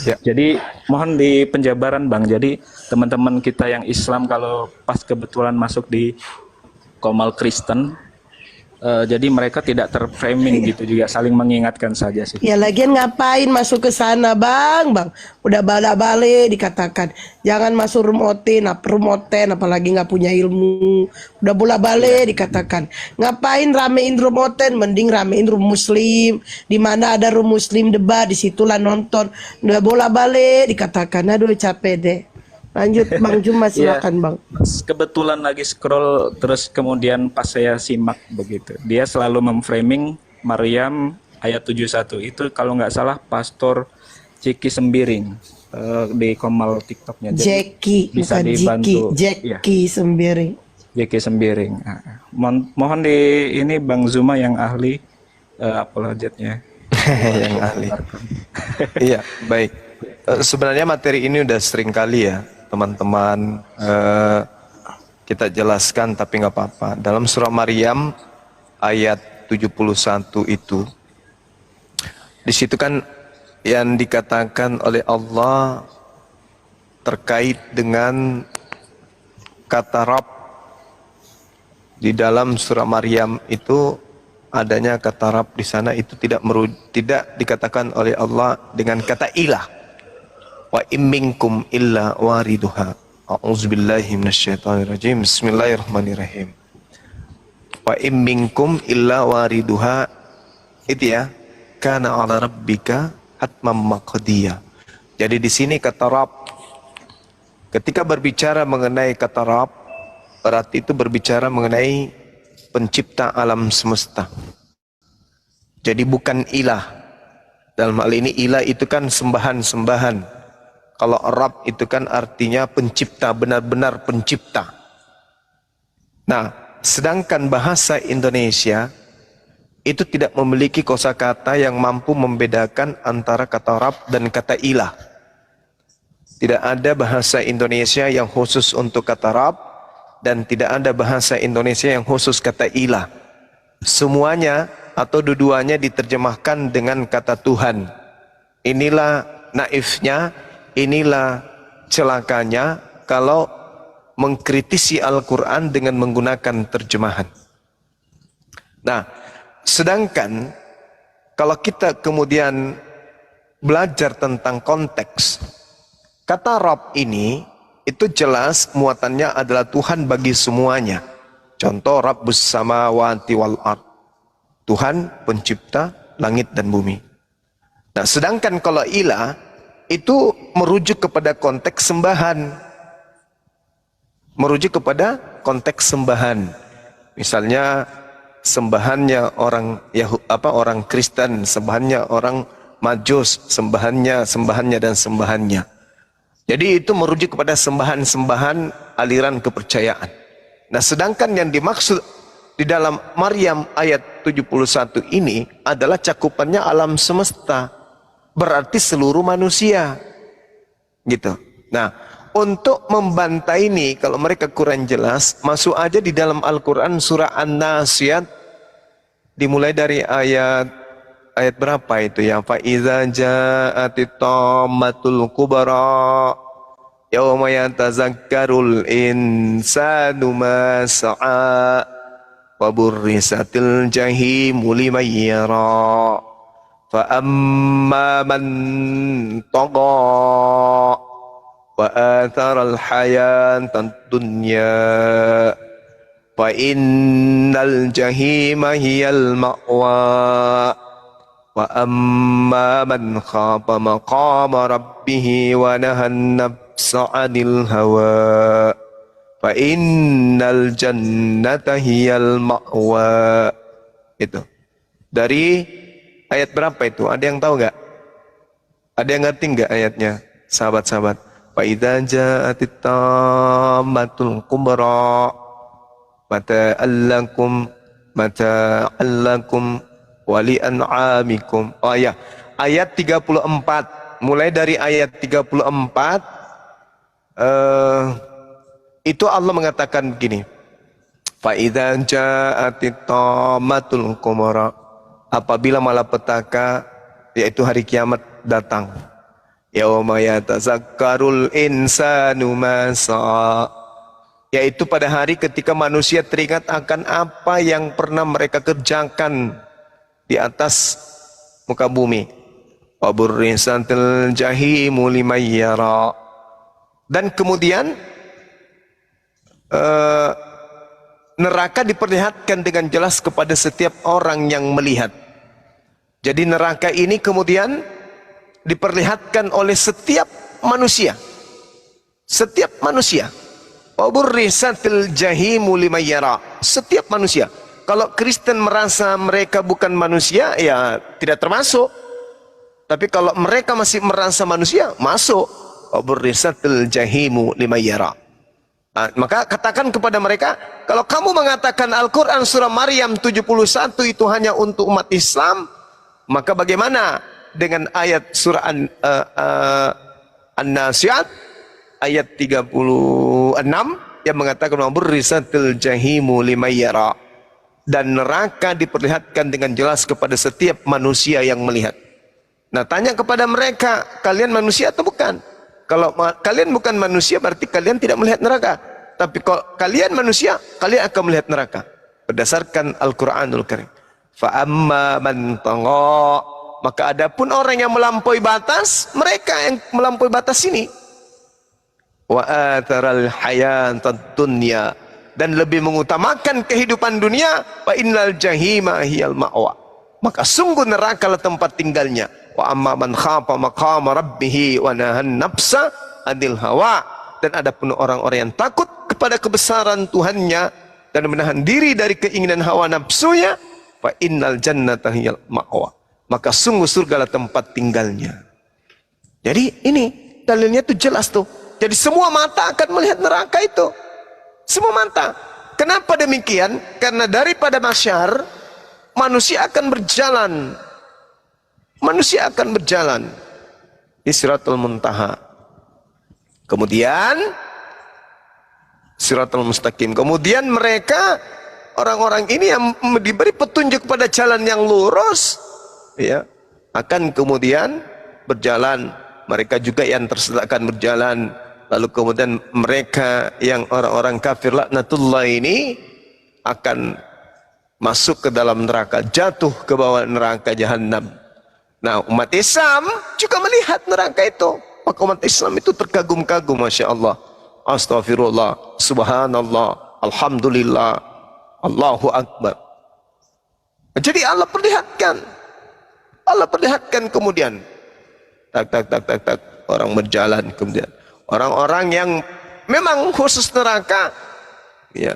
Ya. Jadi mohon di penjabaran Bang. Jadi teman-teman kita yang Islam kalau pas kebetulan masuk di Komal Kristen, jadi mereka tidak terframing gitu, juga saling mengingatkan saja sih. Ya lagian ngapain masuk ke sana Bang? Udah balik-balik dikatakan jangan masuk room Oten, apalagi nggak punya ilmu. Udah bolak-balik dikatakan ngapain ramein room Oten, mending ramein room Muslim. Di mana ada room Muslim debat, disitulah nonton. Udah bolak-balik dikatakan, aduh capek deh. Lanjut Bang Juma silakan Bang. Kebetulan lagi scroll terus kemudian pas saya simak begitu. Dia selalu memframing Maryam ayat 71 itu kalau nggak salah Pastor Ciki Sembiring di Komal TikToknya. Jeki bisa bukan dibantu. Jeki Sembiring. Jeki Sembiring. Mohon di ini Bang Zuma yang ahli apologetnya. Yang ahli. Iya, baik. Sebenarnya materi ini udah sering kali ya teman-teman kita jelaskan, tapi nggak apa-apa. Dalam surah Maryam ayat 71 itu, di situ kan yang dikatakan oleh Allah terkait dengan kata Rabb. Di dalam surah Maryam itu adanya kata Rabb di sana itu tidak dikatakan oleh Allah dengan kata ilah. Wa imminkum illa wariduha. A'udzubillahi minasyaitonirrajim. Bismillahirrahmanirrahim. Wa imminkum illa wariduha. Itu ya. Kana 'ala rabbika hatmam maqdiya. Jadi di sini kata Rabb, ketika berbicara mengenai kata Rabb, berarti itu berbicara mengenai pencipta alam semesta. Jadi bukan ilah. Dalam hal ini ilah itu kan sembahan-sembahan. Kalau Rabb itu kan artinya pencipta, benar-benar pencipta. Nah, sedangkan bahasa Indonesia itu tidak memiliki kosakata yang mampu membedakan antara kata Rabb dan kata ilah. Tidak ada bahasa Indonesia yang khusus untuk kata Rabb dan tidak ada bahasa Indonesia yang khusus kata ilah. Semuanya atau dua-duanya diterjemahkan dengan kata Tuhan. Inilah naifnya, inilah celakanya kalau mengkritisi Al-Quran dengan menggunakan terjemahan. Nah, sedangkan kalau kita kemudian belajar tentang konteks, kata Rabb ini itu jelas muatannya adalah Tuhan bagi semuanya. Contoh Rabbus samawati wal ard. Tuhan pencipta langit dan bumi. Nah, sedangkan kalau ilah itu merujuk kepada konteks sembahan. Merujuk kepada konteks sembahan. Misalnya sembahannya orang Kristen, sembahannya orang Majus, sembahannya dan sembahannya. Jadi itu merujuk kepada sembahan-sembahan aliran kepercayaan. Nah, sedangkan yang dimaksud di dalam Maryam ayat 71 ini adalah cakupannya alam semesta. Berarti seluruh manusia. Gitu. Nah, untuk membantah ini, kalau mereka kurang jelas, masuk aja di dalam Al-Quran surah An-Nasiyat, dimulai dari ayat berapa itu ya? Fa iza ja'atit tammatul kubra yauma yatazakkarul insanu ma sa'a wa burrisatil jahimu liman yara fa amma man tagha wa atharal hayatad dunya fa innal jahima hiyal ma'wa wa amma man khafa maqama rabbih wa nahan nafsa 'anil hawa fa innal jannata hiyal ma'wa. Itu dari ayat berapa itu? Ada yang tahu enggak? Ada yang ngerti enggak ayatnya? Sahabat-sahabat. Fa idza ja'atit tammatul kubra mata'allakum wali an'amikum. Oh ya, ayat 34. Mulai dari ayat 34 itu Allah mengatakan begini. Fa idza ja'atit tammatul kubra, apabila malapetaka yaitu hari kiamat datang. Yauma yatazakkarul insanu ma sa'a, yaitu pada hari ketika manusia teringat akan apa yang pernah mereka kerjakan di atas muka bumi. Wa burrisatil jahimu liman yara, dan kemudian neraka diperlihatkan dengan jelas kepada setiap orang yang melihat. Jadi neraka ini kemudian diperlihatkan oleh setiap manusia. Setiap manusia. Wa burrisatil jahimu liman yara, setiap manusia. Kalau Kristen merasa mereka bukan manusia, ya tidak termasuk. Tapi kalau mereka masih merasa manusia, masuk. Wa burrisatil jahimu liman yara. Nah, maka katakan kepada mereka, kalau kamu mengatakan Al-Quran surah Maryam 71 itu hanya untuk umat Islam, maka bagaimana dengan ayat surah An-Nasiyat ayat 36 yang mengatakan wa burrisatil jahimu liman yara, dan neraka diperlihatkan dengan jelas kepada setiap manusia yang melihat. Nah, tanya kepada mereka, kalian manusia atau bukan? Kalau kalian bukan manusia, berarti kalian tidak melihat neraka. Tapi kalau kalian manusia, kalian akan melihat neraka. Berdasarkan Al-Quranul Karim. Fa amma man tagha, maka adapun orang yang melampaui batas, mereka yang melampaui batas ini. Wa atharal hayatad dunya, dan lebih mengutamakan kehidupan dunia. Fa innal jahima hiyal ma'wa, maka sungguh neraka lah tempat tinggalnya. Wa amma man khafa maqama rabbih wa nahan nafsa 'anil hawa, dan adapun orang-orang yang takut kepada kebesaran Tuhannya dan menahan diri dari keinginan hawa nafsunya, fa innal jannata hiyal ma'wa, maka sungguh surga lah tempat tinggalnya. Jadi ini dalilnya itu jelas tuh. Jadi semua mata akan melihat neraka itu. Semua mata. Kenapa demikian? Karena daripada mahsyar manusia akan berjalan. Manusia akan berjalan di Siratul Muntaha. Kemudian Siratul Mustaqim. Kemudian mereka, orang-orang ini yang diberi petunjuk pada jalan yang lurus, ya, akan kemudian berjalan. Mereka juga yang tersesat akan berjalan. Lalu kemudian mereka yang orang-orang kafir laknatullah ini akan masuk ke dalam neraka, jatuh ke bawah neraka jahanam. Nah, umat Islam juga melihat neraka itu. Maka umat Islam itu terkagum-kagum, Masya Allah. Astaghfirullah, Subhanallah, Alhamdulillah, Allahu Akbar. Jadi Allah perlihatkan kemudian tak orang berjalan, kemudian orang-orang yang memang khusus neraka ya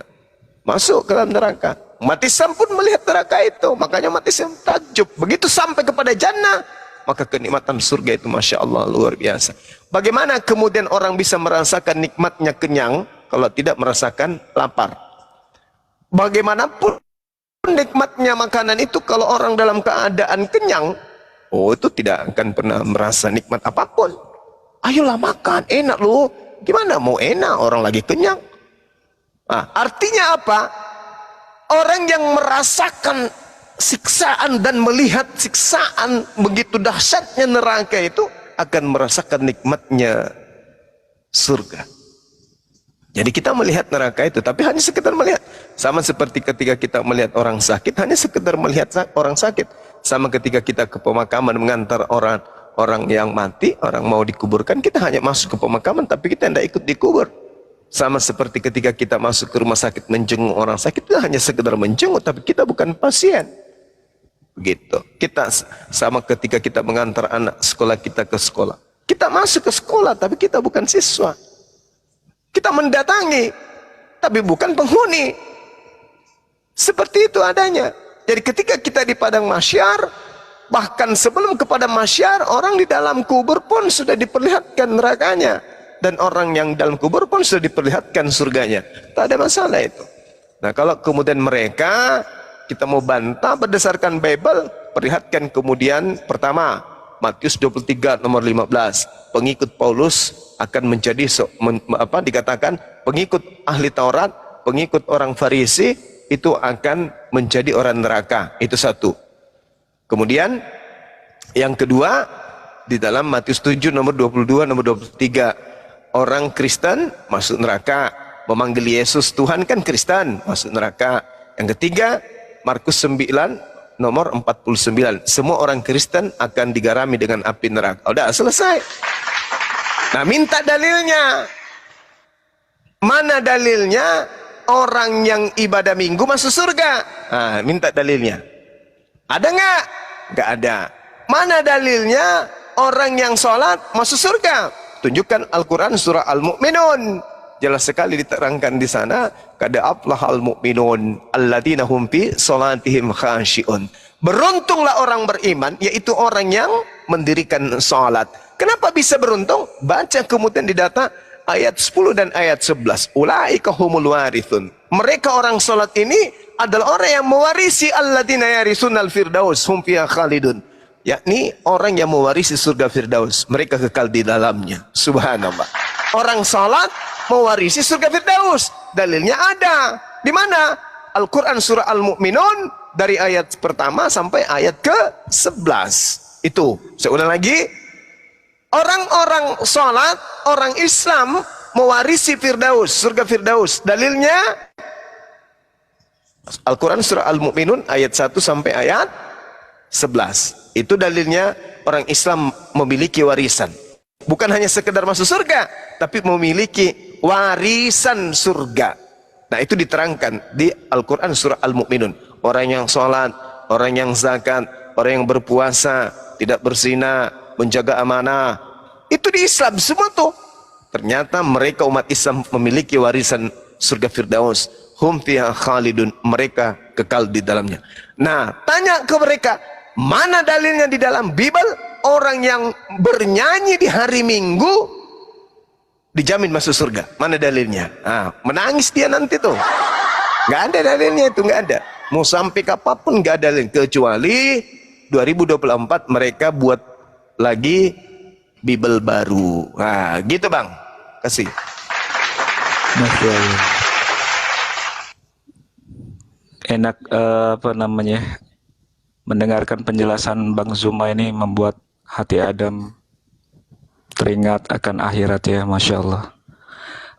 masuk ke dalam neraka. Umat Islam pun melihat neraka itu, makanya umat Islam takjub. Begitu sampai kepada jannah, maka kenikmatan surga itu Masya Allah luar biasa. Bagaimana kemudian orang bisa merasakan nikmatnya kenyang kalau tidak merasakan lapar? Bagaimanapun nikmatnya makanan itu kalau orang dalam keadaan kenyang, oh itu tidak akan pernah merasa nikmat apapun. Ayolah makan, enak loh. Gimana mau enak orang lagi kenyang? Nah, artinya apa? Orang yang merasakan siksaan dan melihat siksaan begitu dahsyatnya neraka itu akan merasakan nikmatnya surga. Jadi kita melihat neraka itu, tapi hanya sekedar melihat. Sama seperti ketika kita melihat orang sakit, hanya sekedar melihat orang sakit. Sama ketika kita ke pemakaman mengantar orang yang mati, orang mau dikuburkan, kita hanya masuk ke pemakaman, tapi kita tidak ikut dikubur. Sama seperti ketika kita masuk ke rumah sakit menjenguk orang sakit, kita hanya sekedar menjenguk, tapi kita bukan pasien. Begitu. Kita sama ketika kita mengantar anak sekolah kita ke sekolah. Kita masuk ke sekolah, tapi kita bukan siswa. Kita mendatangi, tapi bukan penghuni. Seperti itu adanya. Jadi ketika kita di padang mahsyar, bahkan sebelum kepada mahsyar, orang di dalam kubur pun sudah diperlihatkan nerakanya. Dan orang yang dalam kubur pun sudah diperlihatkan surganya. Tak ada masalah itu. Nah kalau kemudian mereka, kita mau bantah berdasarkan Bible, perlihatkan kemudian pertama, Matius 23 nomor 15, pengikut Paulus akan menjadi dikatakan pengikut ahli Taurat, pengikut orang Farisi itu akan menjadi orang neraka. Itu satu. Kemudian yang kedua di dalam Matius 7 nomor 22 nomor 23, orang Kristen masuk neraka, memanggil Yesus Tuhan kan Kristen, masuk neraka. Yang ketiga Markus 9 nomor 49, semua orang Kristen akan digarami dengan api neraka. Udah selesai. Nah minta dalilnya. Mana dalilnya orang yang ibadah minggu masuk surga? Nah, minta dalilnya. Ada nggak? Nggak ada. Mana dalilnya orang yang sholat masuk surga? Tunjukkan Al-Quran surah Al-Mu'minun. Jelas sekali diterangkan di sana, qad aflahal mu'minun alladzina hum fi sholatihim khashi'un. Beruntunglah orang beriman, yaitu orang yang mendirikan sholat. Kenapa bisa beruntung? Baca kemudian di data ayat 10 dan ayat 11. Ulaika humul warithun. Mereka orang sholat ini adalah orang yang mewarisi alladzina yarisunal firdaus hum fiha khalidun. Yakni orang yang mewarisi surga Firdaus, mereka kekal di dalamnya. Subhanallah. Orang salat mewarisi surga Firdaus. Dalilnya ada. Di mana? Al-Quran surah Al-Mu'minun dari ayat pertama sampai ayat ke-11. Itu. Saya ulang lagi. Orang-orang salat, orang Islam mewarisi Firdaus, surga Firdaus. Dalilnya Al-Quran surah Al-Mu'minun ayat 1 sampai ayat 11. Itu dalilnya orang Islam memiliki warisan. Bukan hanya sekedar masuk surga, tapi memiliki warisan surga. Nah itu diterangkan di Al-Quran surah Al-Mu'minun. Orang yang sholat, orang yang zakat, orang yang berpuasa, tidak berzina, menjaga amanah. Itu di Islam semua tuh. Ternyata mereka umat Islam memiliki warisan surga Firdaus. Hum fiha khalidun. Mereka kekal di dalamnya. Nah tanya ke mereka, mana dalilnya di dalam Bible orang yang bernyanyi di hari Minggu dijamin masuk surga? Mana dalilnya? Nah, menangis dia nanti tuh. Nggak ada dalilnya itu, nggak ada. Mau sampai kapanpun nggak ada dalil, kecuali 2024 mereka buat lagi Bible baru. Nah, gitu bang. Kasih. Masya Allah. Enak apa namanya? Mendengarkan penjelasan Bang Zuma ini membuat hati Adam teringat akan akhirat ya, Masya Allah.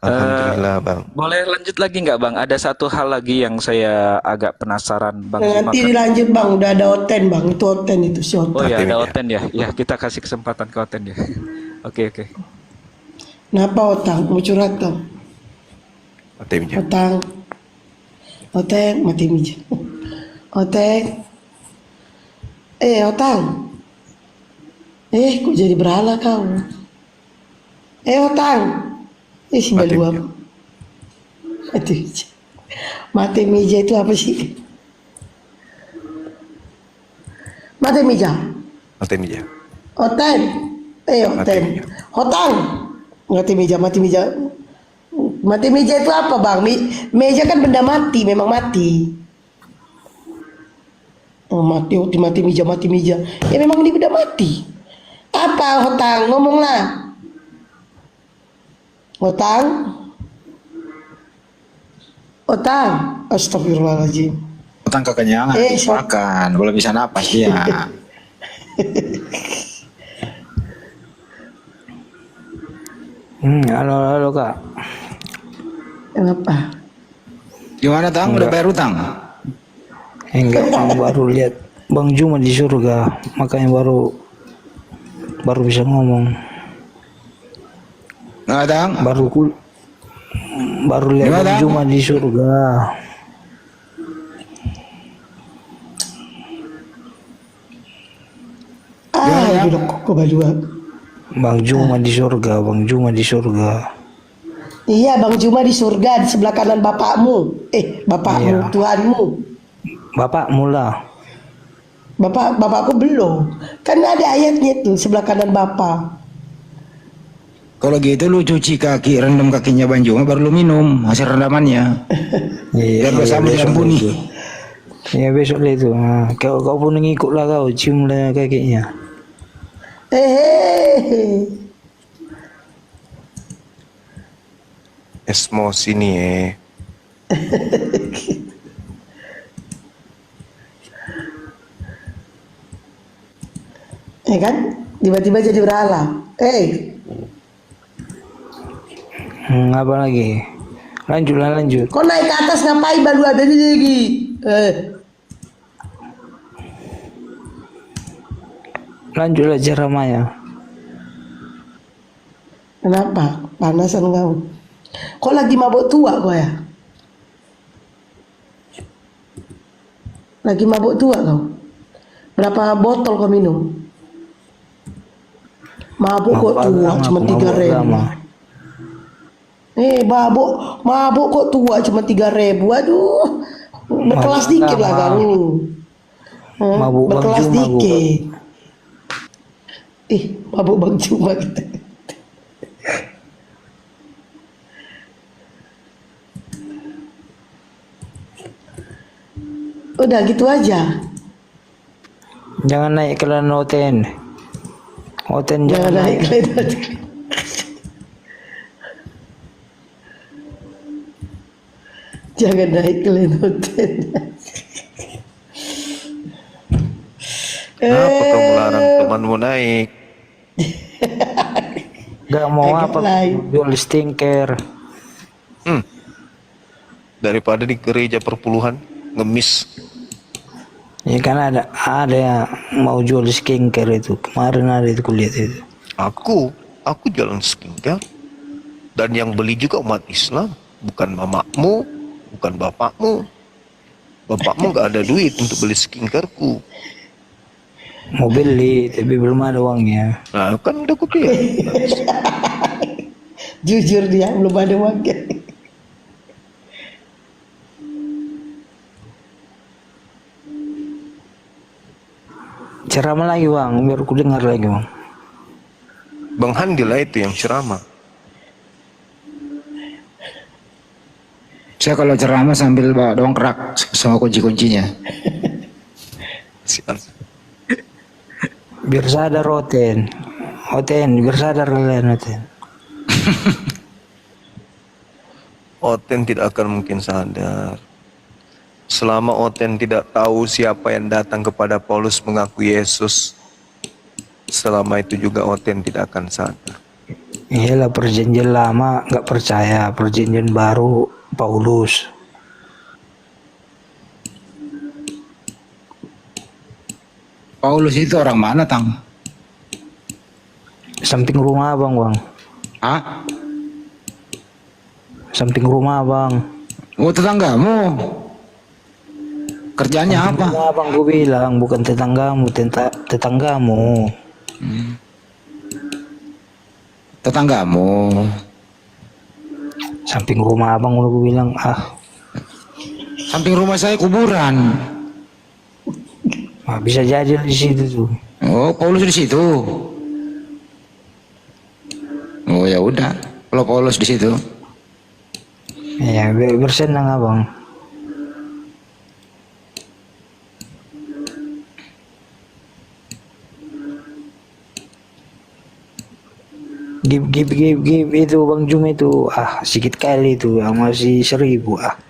Alhamdulillah bang. Boleh lanjut lagi nggak Bang? Ada satu hal lagi yang saya agak penasaran Bang Zuma. Nanti dilanjut bang, udah ada Oten bang, itu Oten itu si Oten. Oh ya ada Oten ya, ya kita kasih kesempatan ke Oten ya. Oke, oke. Kenapa Otang? Mau curhat dong? Mati meja. Otang. Oteng, mati meja. Oteng. Otang. Kok jadi berhala kau? Otang. Mati Simbalua. meja. Mati meja. Mati meja itu apa sih? Mati meja. Mati meja. Oteng. Oteng. Mati meja. Otang. Mati meja, mati meja. Mati meja itu apa bang? Meja kan benda mati, memang mati. Oh, mati, mati meja, mati meja. Ya memang ini benda mati. Apa Otang? Ngomonglah. Otang. Otang. Astagfirullahaladzim. Utang kekenyangan, so- makan, belum bisa napas dia. Halo, halo kak. Kenapa? Gimana Tang? Udah bayar utang? Enggak, Bang, baru lihat Bang Juma di surga, makanya baru bisa ngomong. Nggak Tang? Baru lihat Gimana, Bang Tang? Juma di surga. Duduk kok berdua. Bang Juma di surga, Bang Juma di surga. Iya, Bang Juma di surga di sebelah kanan bapakmu. Bapakmu, Iya. Tuhanmu. Bapak mula. Bapakku belum. Kan ada ayatnya tuh sebelah kanan bapak. Kalau gitu lu cuci kaki, rendam kakinya Bang Juma, baru lu minum hasil rendamannya. Biar bersama diampuni. Ya besok lah itu. Nah, kau pun ngikut lah kau, cium lah kakinya. Esmo sini Kan? Tiba-tiba jadi berhala. Apa lagi? Lanjut. Kok naik ke atas ngapain baru ada lagi? Lanjutlah ceramahnya. Kenapa? Panasan kau. Kok lagi mabuk tua kau ya? Lagi mabuk tua kau? Berapa botol kau minum? Mabuk kok tua cuma 3.000. Mabuk kok tua cuma 3.000. Aduh, berkelas dikit lah kamu. Mabuk Bang Berkelas Juma, dikit. Mabuk Bang Juma kita. Udah gitu aja. Jangan naik ke dalam Oten. Oten Jangan naik ke dalam. Jangan naik ke Lenoten. Kenapa kamu larang temanmu naik? Gak mau apa lain. jual stinker. Daripada di gereja perpuluhan ngemis. Ya kan ada yang mau jual skincare itu. Kemarin ada itu kulihat itu. Aku jualan skincare. Dan yang beli juga umat Islam, bukan mamamu, bukan bapakmu. Bapakmu gak ada duit untuk beli skincareku. Mau beli tapi belum ada uangnya. Nah kan udah aku bilang. Jujur dia belum ada uangnya. Ceramah lagi Bang, biar aku dengar lagi Bang. Bang Handi lah itu yang ceramah. Saya kalau ceramah sambil bawa dongkrak sama kunci-kuncinya. Sial. Biar sadar Oten, biar sadar kalian Oten. Oten tidak akan mungkin sadar. Selama Oten tidak tahu siapa yang datang kepada Paulus mengaku Yesus, selama itu juga Oten tidak akan sadar. Iyalah, perjanjian lama nggak percaya, perjanjian baru Paulus. Paulus itu orang mana Tang? Samping rumah abang bang. Hah? Samping rumah abang. Oh, tetanggamu. Kerjanya apa? Rumah abang gue bilang, bukan tetanggamu, tetanggamu. Tetanggamu. Samping rumah abang udah gue bilang, Samping rumah saya kuburan. bisa jadi di situ tuh. Oh, Paulus di situ. Oh ya udah, kalau Paulus di situ. Ya, bersenang abang. Give itu Bang Jum itu, sedikit kali itu, masih 1000.